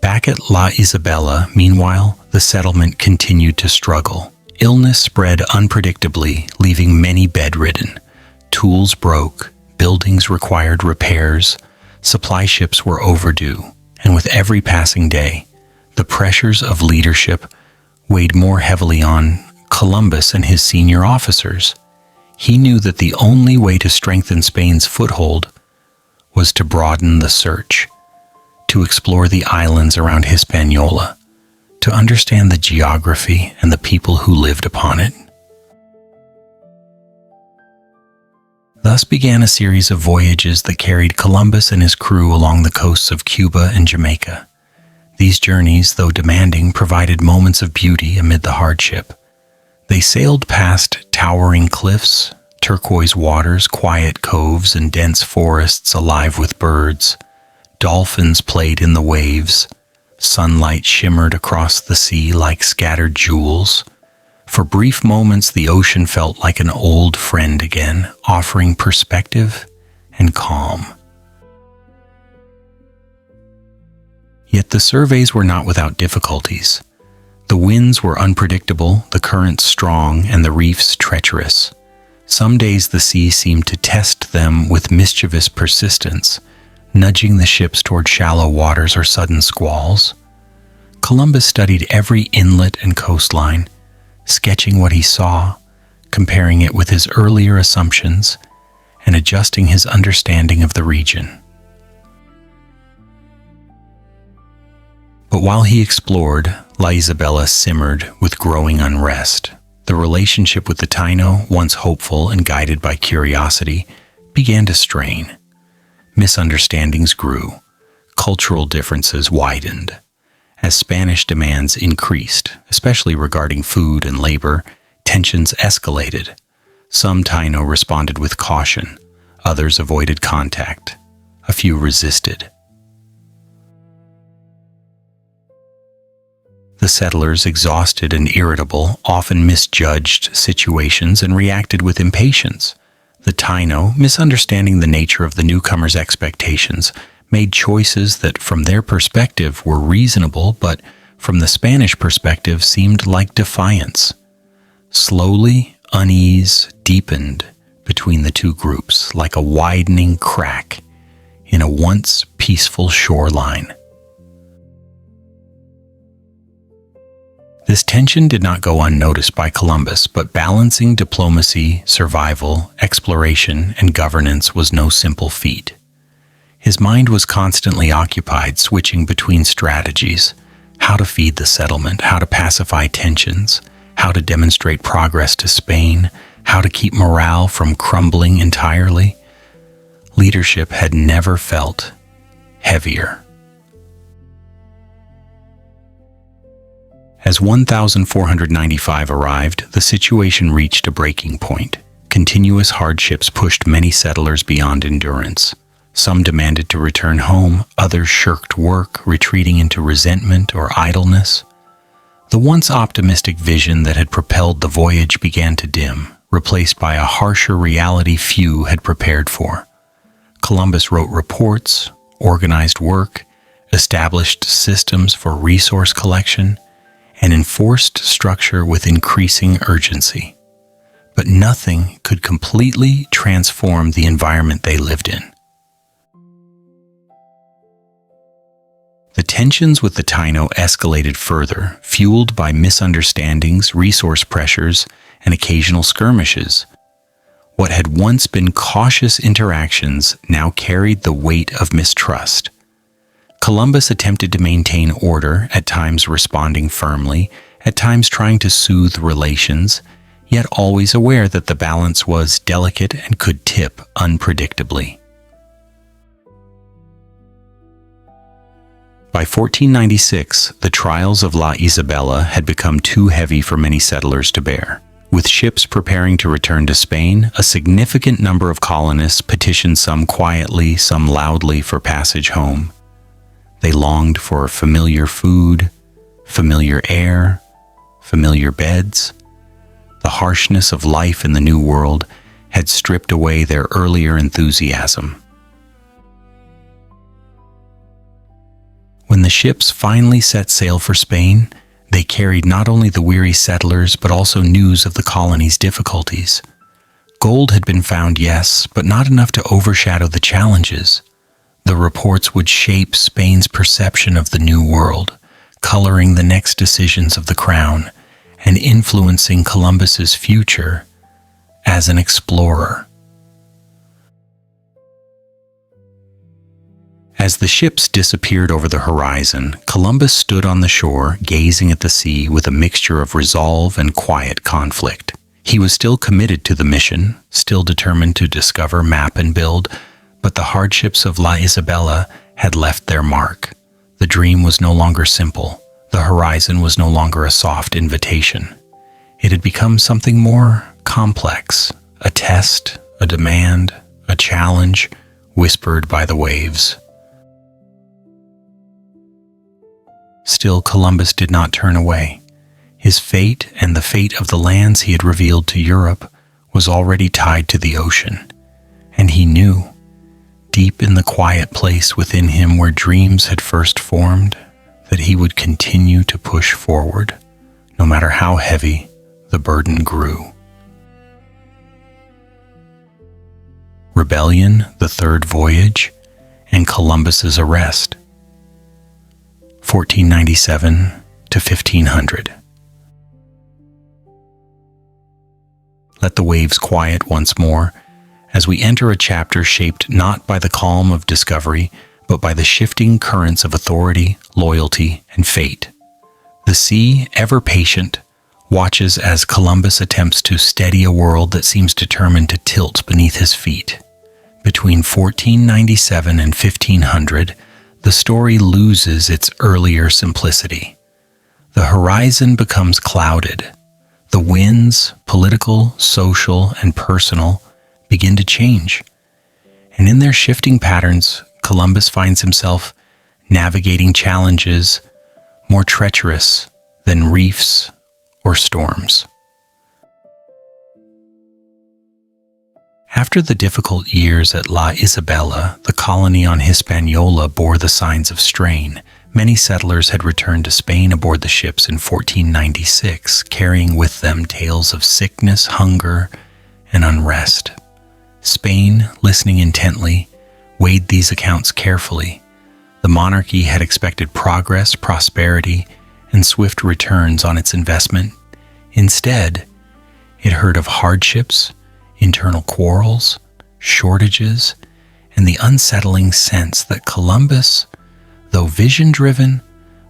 Back at La Isabela, meanwhile, the settlement continued to struggle. Illness spread unpredictably, leaving many bedridden. Tools broke, buildings required repairs, supply ships were overdue, and with every passing day, the pressures of leadership weighed more heavily on Columbus and his senior officers. He knew that the only way to strengthen Spain's foothold was to broaden the search, to explore the islands around Hispaniola, to understand the geography and the people who lived upon it. Thus began a series of voyages that carried Columbus and his crew along the coasts of Cuba and Jamaica. These journeys, though demanding, provided moments of beauty amid the hardship. They sailed past towering cliffs, turquoise waters, quiet coves, and dense forests alive with birds. Dolphins played in the waves. Sunlight shimmered across the sea like scattered jewels. For brief moments, the ocean felt like an old friend again, offering perspective and calm. Yet the surveys were not without difficulties. The winds were unpredictable, the currents strong, and the reefs treacherous. Some days the sea seemed to test them with mischievous persistence, nudging the ships toward shallow waters or sudden squalls. Columbus studied every inlet and coastline, sketching what he saw, comparing it with his earlier assumptions, and adjusting his understanding of the region. But while he explored, La Isabela simmered with growing unrest. The relationship with the Taino, once hopeful and guided by curiosity, began to strain. Misunderstandings grew. Cultural differences widened. As Spanish demands increased, especially regarding food and labor, tensions escalated. Some Taino responded with caution. Others avoided contact. A few resisted. The settlers, exhausted and irritable, often misjudged situations and reacted with impatience. The Taino, misunderstanding the nature of the newcomers' expectations, made choices that from their perspective were reasonable, but from the Spanish perspective seemed like defiance. Slowly, unease deepened between the two groups like a widening crack in a once peaceful shoreline. This tension did not go unnoticed by Columbus, but balancing diplomacy, survival, exploration, and governance was no simple feat. His mind was constantly occupied, switching between strategies: how to feed the settlement, how to pacify tensions, how to demonstrate progress to Spain, how to keep morale from crumbling entirely. Leadership had never felt heavier. As 1495 arrived, the situation reached a breaking point. Continuous hardships pushed many settlers beyond endurance. Some demanded to return home, others shirked work, retreating into resentment or idleness. The once optimistic vision that had propelled the voyage began to dim, replaced by a harsher reality few had prepared for. Columbus wrote reports, organized work, established systems for resource collection, and enforced structure with increasing urgency. But nothing could completely transform the environment they lived in. The tensions with the Taino escalated further, fueled by misunderstandings, resource pressures, and occasional skirmishes. What had once been cautious interactions now carried the weight of mistrust. Columbus attempted to maintain order, at times responding firmly, at times trying to soothe relations, yet always aware that the balance was delicate and could tip unpredictably. By 1496, the trials of La Isabela had become too heavy for many settlers to bear. With ships preparing to return to Spain, a significant number of colonists petitioned, some quietly, some loudly, for passage home. They longed for familiar food, familiar air, familiar beds. The harshness of life in the New World had stripped away their earlier enthusiasm. When the ships finally set sail for Spain, they carried not only the weary settlers but also news of the colony's difficulties. Gold had been found, yes, but not enough to overshadow the challenges. The reports would shape Spain's perception of the New World, coloring the next decisions of the crown and influencing Columbus's future as an explorer. As the ships disappeared over the horizon, Columbus stood on the shore, gazing at the sea with a mixture of resolve and quiet conflict. He was still committed to the mission, still determined to discover, map, and build, but the hardships of La Isabela had left their mark. The dream was no longer simple. The horizon was no longer a soft invitation. It had become something more complex, a test, a demand, a challenge, whispered by the waves. Still, Columbus did not turn away. His fate and the fate of the lands he had revealed to Europe was already tied to the ocean, and he knew, deep in the quiet place within him where dreams had first formed, that he would continue to push forward, no matter how heavy the burden grew. Rebellion, the third voyage, and Columbus's arrest. 1497 to 1500. Let the waves quiet once more, as we enter a chapter shaped not by the calm of discovery, but by the shifting currents of authority, loyalty, and fate. The sea, ever patient, watches as Columbus attempts to steady a world that seems determined to tilt beneath his feet. Between 1497 and 1500, the story loses its earlier simplicity. The horizon becomes clouded. The winds, political, social, and personal, begin to change. And in their shifting patterns, Columbus finds himself navigating challenges more treacherous than reefs or storms. After the difficult years at La Isabela, the colony on Hispaniola bore the signs of strain. Many settlers had returned to Spain aboard the ships in 1496, carrying with them tales of sickness, hunger, and unrest. Spain, listening intently, weighed these accounts carefully. The monarchy had expected progress, prosperity, and swift returns on its investment. Instead, it heard of hardships, internal quarrels, shortages, and the unsettling sense that Columbus, though vision-driven,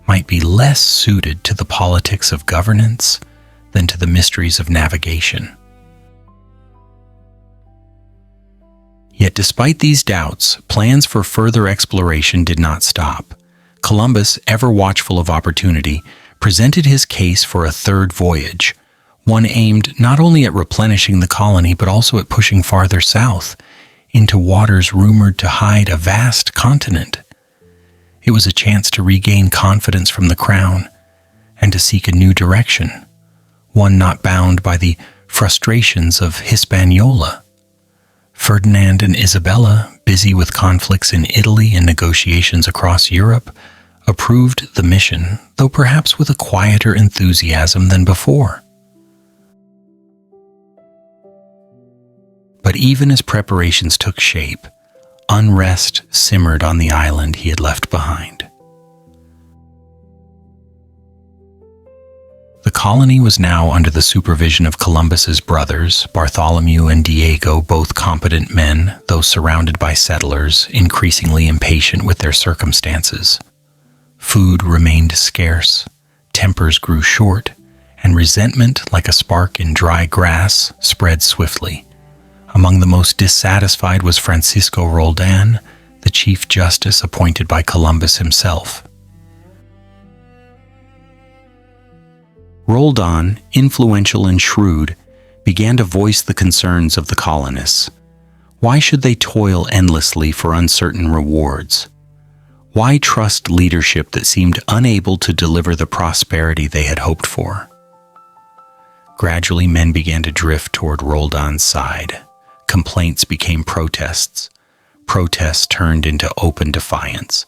might be less suited to the politics of governance than to the mysteries of navigation. Yet despite these doubts, plans for further exploration did not stop. Columbus, ever watchful of opportunity, presented his case for a third voyage, one aimed not only at replenishing the colony but also at pushing farther south, into waters rumored to hide a vast continent. It was a chance to regain confidence from the crown and to seek a new direction, one not bound by the frustrations of Hispaniola. Ferdinand and Isabela, busy with conflicts in Italy and negotiations across Europe, approved the mission, though perhaps with a quieter enthusiasm than before. But even as preparations took shape, unrest simmered on the island he had left behind. The colony was now under the supervision of Columbus's brothers, Bartholomew and Diego, both competent men, though surrounded by settlers, increasingly impatient with their circumstances. Food remained scarce, tempers grew short, and resentment, like a spark in dry grass, spread swiftly. Among the most dissatisfied was Francisco Roldan, the Chief Justice appointed by Columbus himself. Roldan, influential and shrewd, began to voice the concerns of the colonists. Why should they toil endlessly for uncertain rewards? Why trust leadership that seemed unable to deliver the prosperity they had hoped for? Gradually, men began to drift toward Roldan's side. Complaints became protests. Protests turned into open defiance.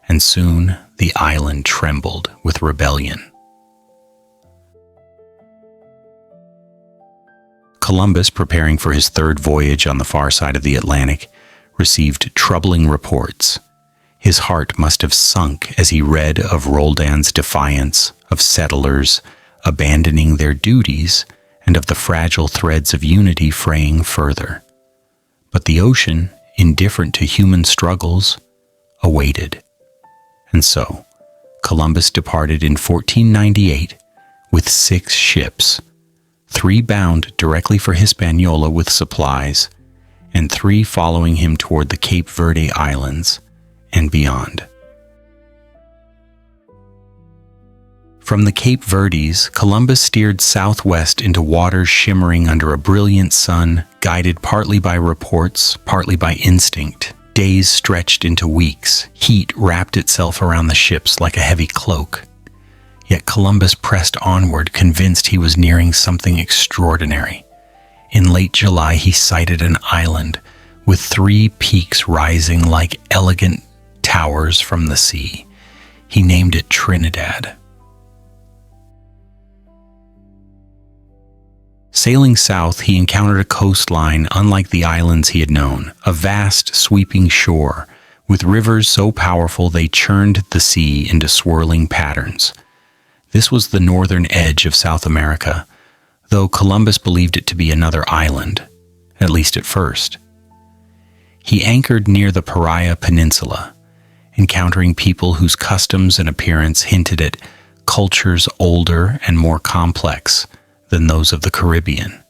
And soon, the island trembled with rebellion. Columbus, preparing for his third voyage on the far side of the Atlantic, received troubling reports. His heart must have sunk as he read of Roldan's defiance, of settlers abandoning their duties, and of the fragile threads of unity fraying further. But the ocean, indifferent to human struggles, awaited. And so, Columbus departed in 1498 with 6 ships, 3 bound directly for Hispaniola with supplies, and 3 following him toward the Cape Verde Islands and beyond. From the Cape Verdes, Columbus steered southwest into waters shimmering under a brilliant sun, guided partly by reports, partly by instinct. Days stretched into weeks. Heat wrapped itself around the ships like a heavy cloak. Yet Columbus pressed onward, convinced he was nearing something extraordinary. In late July, he sighted an island with 3 peaks rising like elegant towers from the sea. He named it Trinidad. Sailing south, he encountered a coastline unlike the islands he had known, a vast, sweeping shore, with rivers so powerful they churned the sea into swirling patterns. This was the northern edge of South America, though Columbus believed it to be another island, at least at first. He anchored near the Paria Peninsula, encountering people whose customs and appearance hinted at cultures older and more complex than those of the Caribbean.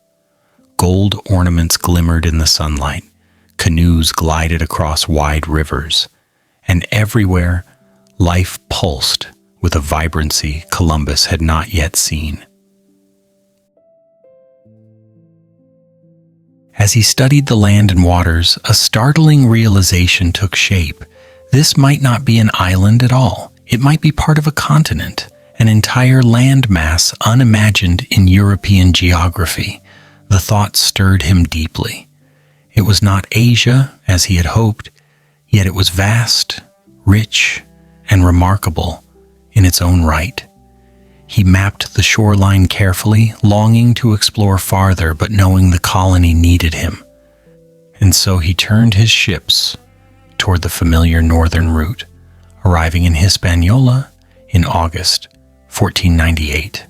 Gold ornaments glimmered in the sunlight, canoes glided across wide rivers, and everywhere life pulsed with a vibrancy Columbus had not yet seen. As he studied the land and waters, a startling realization took shape. This might not be an island at all. It might be part of a continent, an entire landmass unimagined in European geography. The thought stirred him deeply. It was not Asia, as he had hoped, yet it was vast, rich, and remarkable in its own right. He mapped the shoreline carefully, longing to explore farther, but knowing the colony needed him. And so he turned his ships toward the familiar northern route, arriving in Hispaniola in August 1498.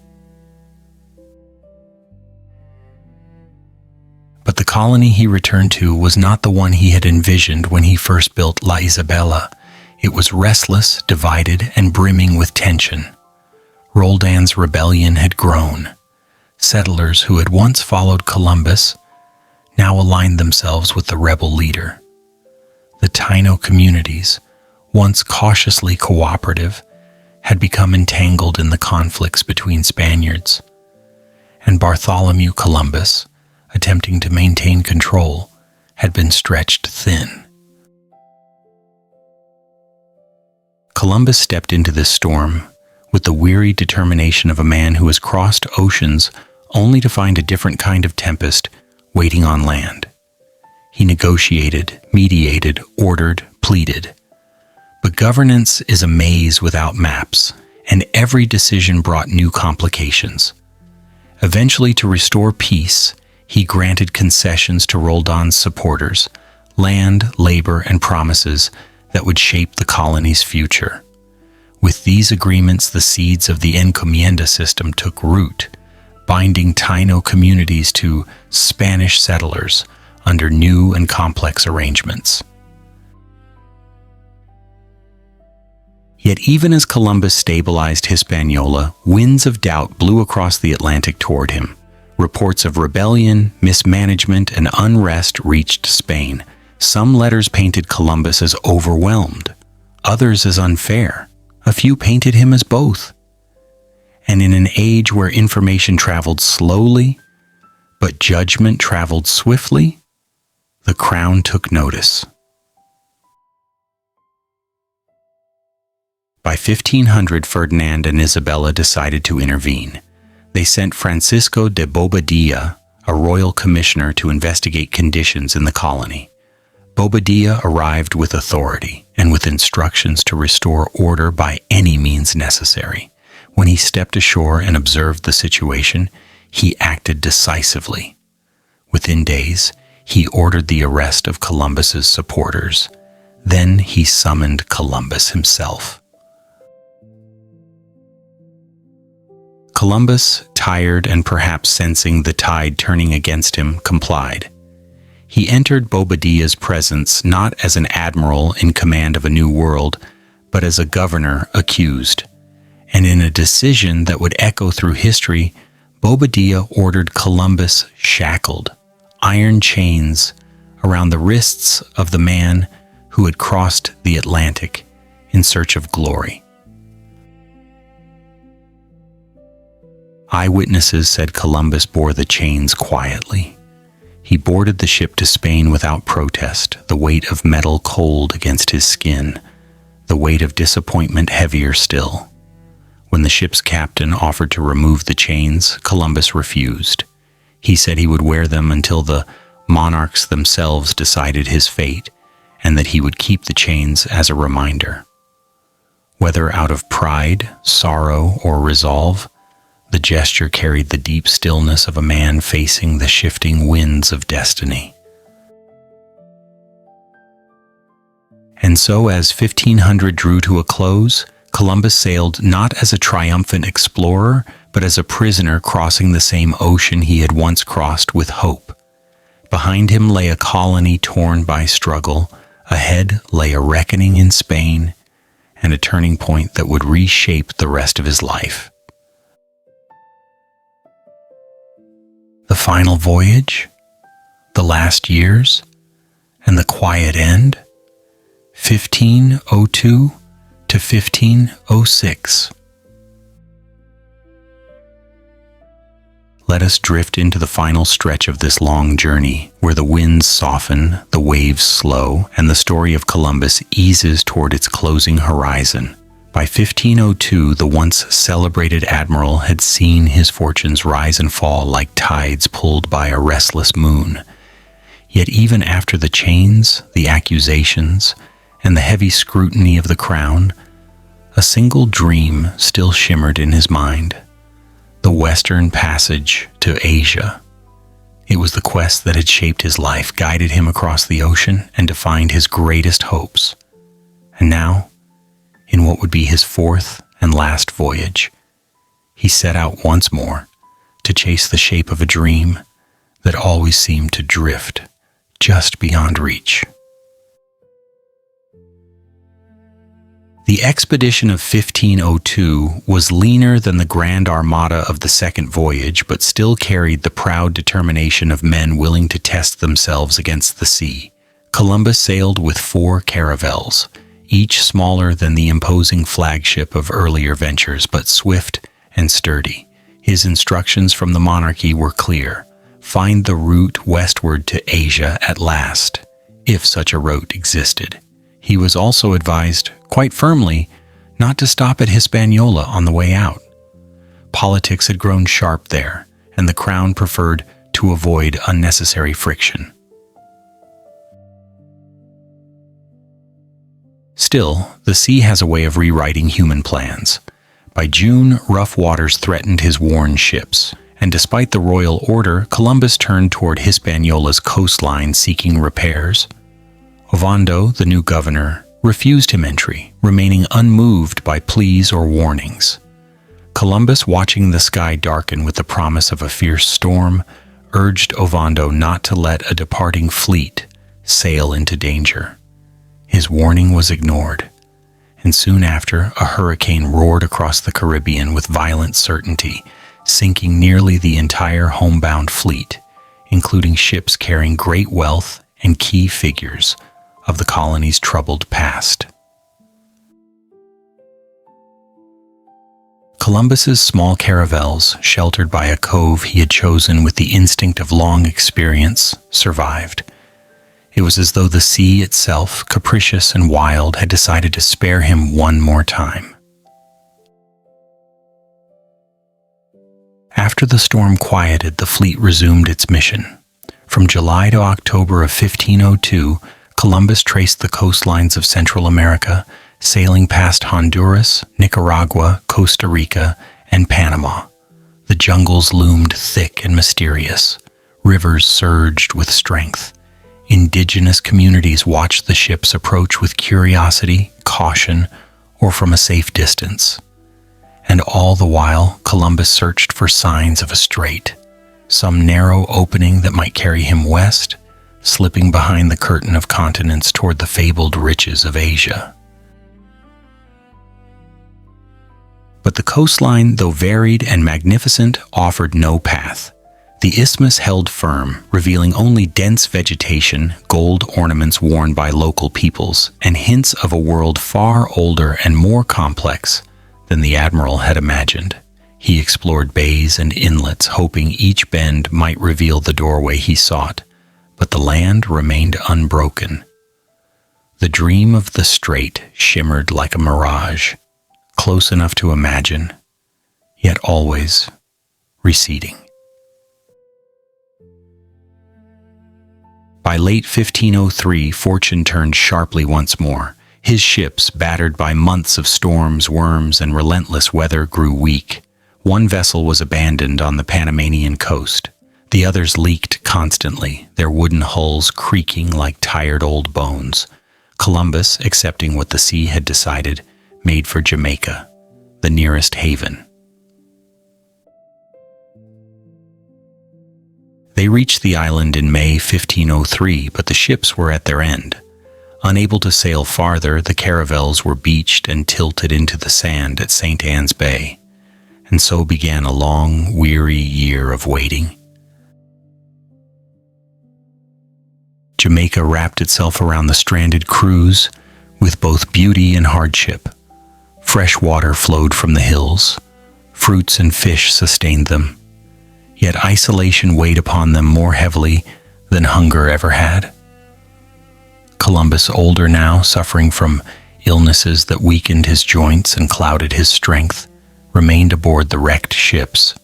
But the colony he returned to was not the one he had envisioned when he first built La Isabela. It was restless, divided, and brimming with tension. Roldan's rebellion had grown. Settlers who had once followed Columbus now aligned themselves with the rebel leader. The Taino communities, once cautiously cooperative, had become entangled in the conflicts between Spaniards. And Bartholomew Columbus, attempting to maintain control, had been stretched thin. Columbus stepped into this storm with the weary determination of a man who has crossed oceans only to find a different kind of tempest waiting on land. He negotiated, mediated, ordered, pleaded. But governance is a maze without maps, and every decision brought new complications. Eventually, to restore peace, he granted concessions to Roldan's supporters, land, labor, and promises that would shape the colony's future. With these agreements, the seeds of the encomienda system took root, binding Taino communities to Spanish settlers under new and complex arrangements. Yet even as Columbus stabilized Hispaniola, winds of doubt blew across the Atlantic toward him. Reports of rebellion, mismanagement, and unrest reached Spain. Some letters painted Columbus as overwhelmed, others as unfair. A few painted him as both. And in an age where information traveled slowly, but judgment traveled swiftly, the crown took notice. By 1500, Ferdinand and Isabela decided to intervene. They sent Francisco de Bobadilla, a royal commissioner, to investigate conditions in the colony. Bobadilla arrived with authority and with instructions to restore order by any means necessary. When he stepped ashore and observed the situation, he acted decisively. Within days, he ordered the arrest of Columbus's supporters. Then he summoned Columbus himself. Columbus, tired and perhaps sensing the tide turning against him, complied. He entered Bobadilla's presence not as an admiral in command of a new world, but as a governor accused. And in a decision that would echo through history, Bobadilla ordered Columbus shackled, iron chains around the wrists of the man who had crossed the Atlantic in search of glory. Eyewitnesses said Columbus bore the chains quietly. He boarded the ship to Spain without protest, the weight of metal cold against his skin, the weight of disappointment heavier still. When the ship's captain offered to remove the chains, Columbus refused. He said he would wear them until the monarchs themselves decided his fate, and that he would keep the chains as a reminder. Whether out of pride, sorrow, or resolve, the gesture carried the deep stillness of a man facing the shifting winds of destiny. And so, as 1500 drew to a close, Columbus sailed not as a triumphant explorer, but as a prisoner crossing the same ocean he had once crossed with hope. Behind him lay a colony torn by struggle, ahead lay a reckoning in Spain, and a turning point that would reshape the rest of his life. The final voyage, the last years, and the quiet end, 1502 to 1506. Let us drift into the final stretch of this long journey, where the winds soften, the waves slow, and the story of Columbus eases toward its closing horizon. By 1502, the once celebrated admiral had seen his fortunes rise and fall like tides pulled by a restless moon. Yet even after the chains, the accusations, and the heavy scrutiny of the crown, a single dream still shimmered in his mind: the western passage to Asia. It was the quest that had shaped his life, guided him across the ocean, and defined his greatest hopes. And now, in what would be his fourth and last voyage, he set out once more to chase the shape of a dream that always seemed to drift just beyond reach. The expedition of 1502 was leaner than the Grand Armada of the second voyage, but still carried the proud determination of men willing to test themselves against the sea. Columbus sailed with 4 caravels, each smaller than the imposing flagship of earlier ventures, but swift and sturdy. His instructions from the monarchy were clear: find the route westward to Asia at last, if such a route existed. He was also advised, quite firmly, not to stop at Hispaniola on the way out. Politics had grown sharp there, and the crown preferred to avoid unnecessary friction. Still, the sea has a way of rewriting human plans. By June, rough waters threatened his worn ships, and despite the royal order, Columbus turned toward Hispaniola's coastline seeking repairs. Ovando, the new governor, refused him entry, remaining unmoved by pleas or warnings. Columbus, watching the sky darken with the promise of a fierce storm, urged Ovando not to let a departing fleet sail into danger. His warning was ignored, and soon after, a hurricane roared across the Caribbean with violent certainty, sinking nearly the entire homebound fleet, including ships carrying great wealth and key figures of the colony's troubled past. Columbus's small caravels, sheltered by a cove he had chosen with the instinct of long experience, survived. It was as though the sea itself, capricious and wild, had decided to spare him one more time. After the storm quieted, the fleet resumed its mission. From July to October of 1502, Columbus traced the coastlines of Central America, sailing past Honduras, Nicaragua, Costa Rica, and Panama. The jungles loomed thick and mysterious. Rivers surged with strength. Indigenous communities watched the ships approach with curiosity, caution, or from a safe distance. And all the while, Columbus searched for signs of a strait, some narrow opening that might carry him west, slipping behind the curtain of continents toward the fabled riches of Asia. But the coastline, though varied and magnificent, offered no path. The isthmus held firm, revealing only dense vegetation, gold ornaments worn by local peoples, and hints of a world far older and more complex than the admiral had imagined. He explored bays and inlets, hoping each bend might reveal the doorway he sought, but the land remained unbroken. The dream of the strait shimmered like a mirage, close enough to imagine, yet always receding. By late 1503, fortune turned sharply once more. His ships, battered by months of storms, worms, and relentless weather, grew weak. One vessel was abandoned on the Panamanian coast. The others leaked constantly, their wooden hulls creaking like tired old bones. Columbus, accepting what the sea had decided, made for Jamaica, the nearest haven. They reached the island in May 1503, but the ships were at their end. Unable to sail farther, the caravels were beached and tilted into the sand at St. Anne's Bay, and so began a long, weary year of waiting. Jamaica wrapped itself around the stranded crews with both beauty and hardship. Fresh water flowed from the hills, fruits and fish sustained them, yet isolation weighed upon them more heavily than hunger ever had. Columbus, older now, suffering from illnesses that weakened his joints and clouded his strength, remained aboard the wrecked ships,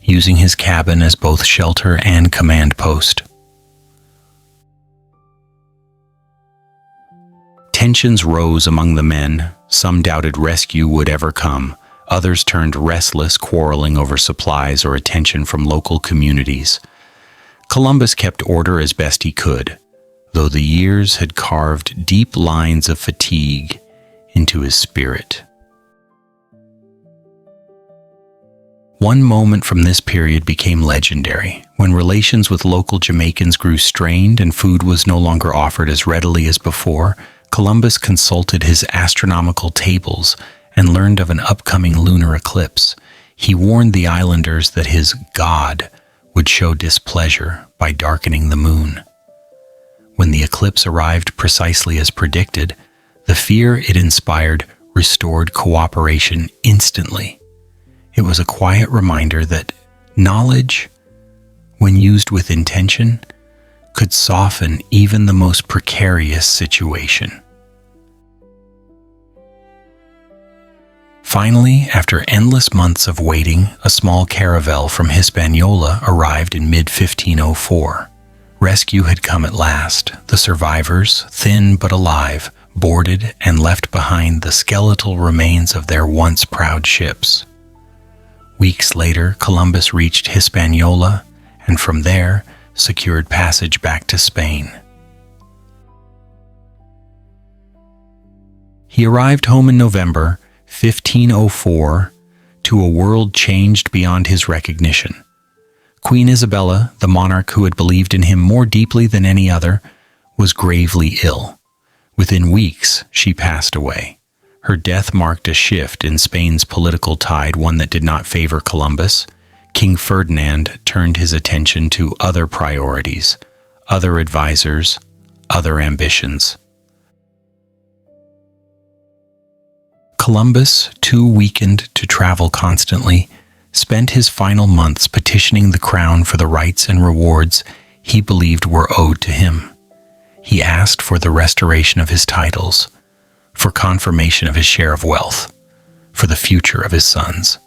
using his cabin as both shelter and command post. Tensions rose among the men. Some doubted rescue would ever come. Others turned restless, quarreling over supplies or attention from local communities. Columbus kept order as best he could, though the years had carved deep lines of fatigue into his spirit. One moment from this period became legendary, when relations with local Jamaicans grew strained and food was no longer offered as readily as before. Columbus consulted his astronomical tables and learned of an upcoming lunar eclipse. He warned the islanders that his God would show displeasure by darkening the moon. When the eclipse arrived precisely as predicted, the fear it inspired restored cooperation instantly. It was a quiet reminder that knowledge, when used with intention, could soften even the most precarious situation. Finally, after endless months of waiting, a small caravel from Hispaniola arrived in mid-1504. Rescue had come at last. The survivors, thin but alive, boarded and left behind the skeletal remains of their once proud ships. Weeks later, Columbus reached Hispaniola, and from there secured passage back to Spain. He arrived home in November 1504 to a world changed beyond his recognition. Queen Isabela, the monarch who had believed in him more deeply than any other, was gravely ill. Within weeks, she passed away. Her death marked a shift in Spain's political tide, one that did not favor Columbus. King Ferdinand turned his attention to other priorities, other advisors, other ambitions. Columbus, too weakened to travel constantly, spent his final months petitioning the crown for the rights and rewards he believed were owed to him. He asked for the restoration of his titles, for confirmation of his share of wealth, for the future of his sons.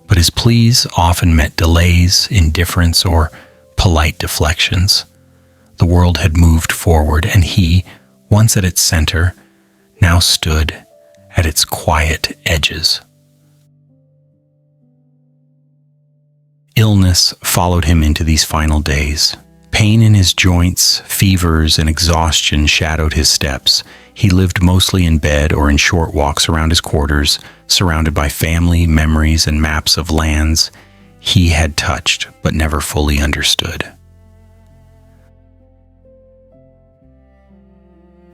But his pleas often met delays, indifference, or polite deflections. The world had moved forward, and he, once at its center, now stood at its quiet edges. Illness followed him into these final days. Pain in his joints, fevers, and exhaustion shadowed his steps. He lived mostly in bed or in short walks around his quarters, surrounded by family, memories, and maps of lands he had touched but never fully understood.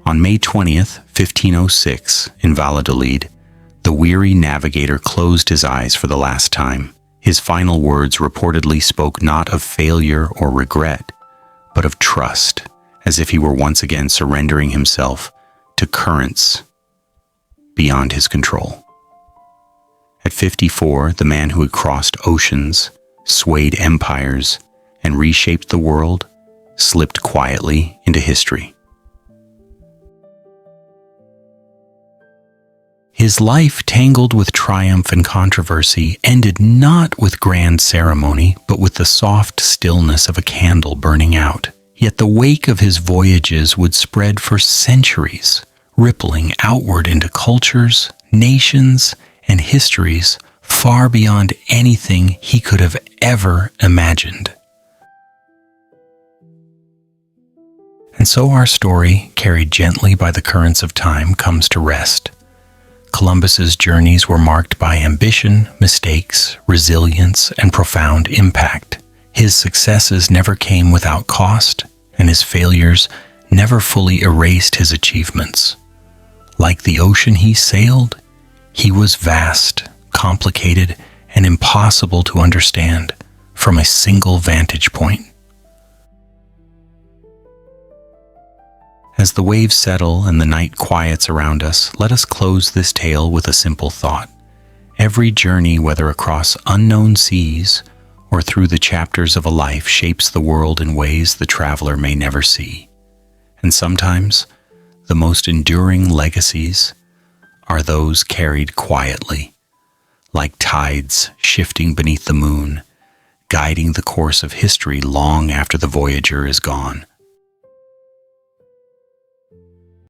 On May 20th, 1506, in Valladolid, the weary navigator closed his eyes for the last time. His final words reportedly spoke not of failure or regret, but of trust, as if he were once again surrendering himself to currents beyond his control. At 54, the man who had crossed oceans, swayed empires, and reshaped the world slipped quietly into history. His life, tangled with triumph and controversy, ended not with grand ceremony, but with the soft stillness of a candle burning out. Yet the wake of his voyages would spread for centuries, rippling outward into cultures, nations, and histories far beyond anything he could have ever imagined. And so our story, carried gently by the currents of time, comes to rest. Columbus's journeys were marked by ambition, mistakes, resilience, and profound impact. His successes never came without cost, and his failures never fully erased his achievements. Like the ocean he sailed, he was vast, complicated, and impossible to understand from a single vantage point. As the waves settle and the night quiets around us, let us close this tale with a simple thought. Every journey, whether across unknown seas or through the chapters of a life, shapes the world in ways the traveler may never see. And sometimes, the most enduring legacies are those carried quietly, like tides shifting beneath the moon, guiding the course of history long after the voyager is gone.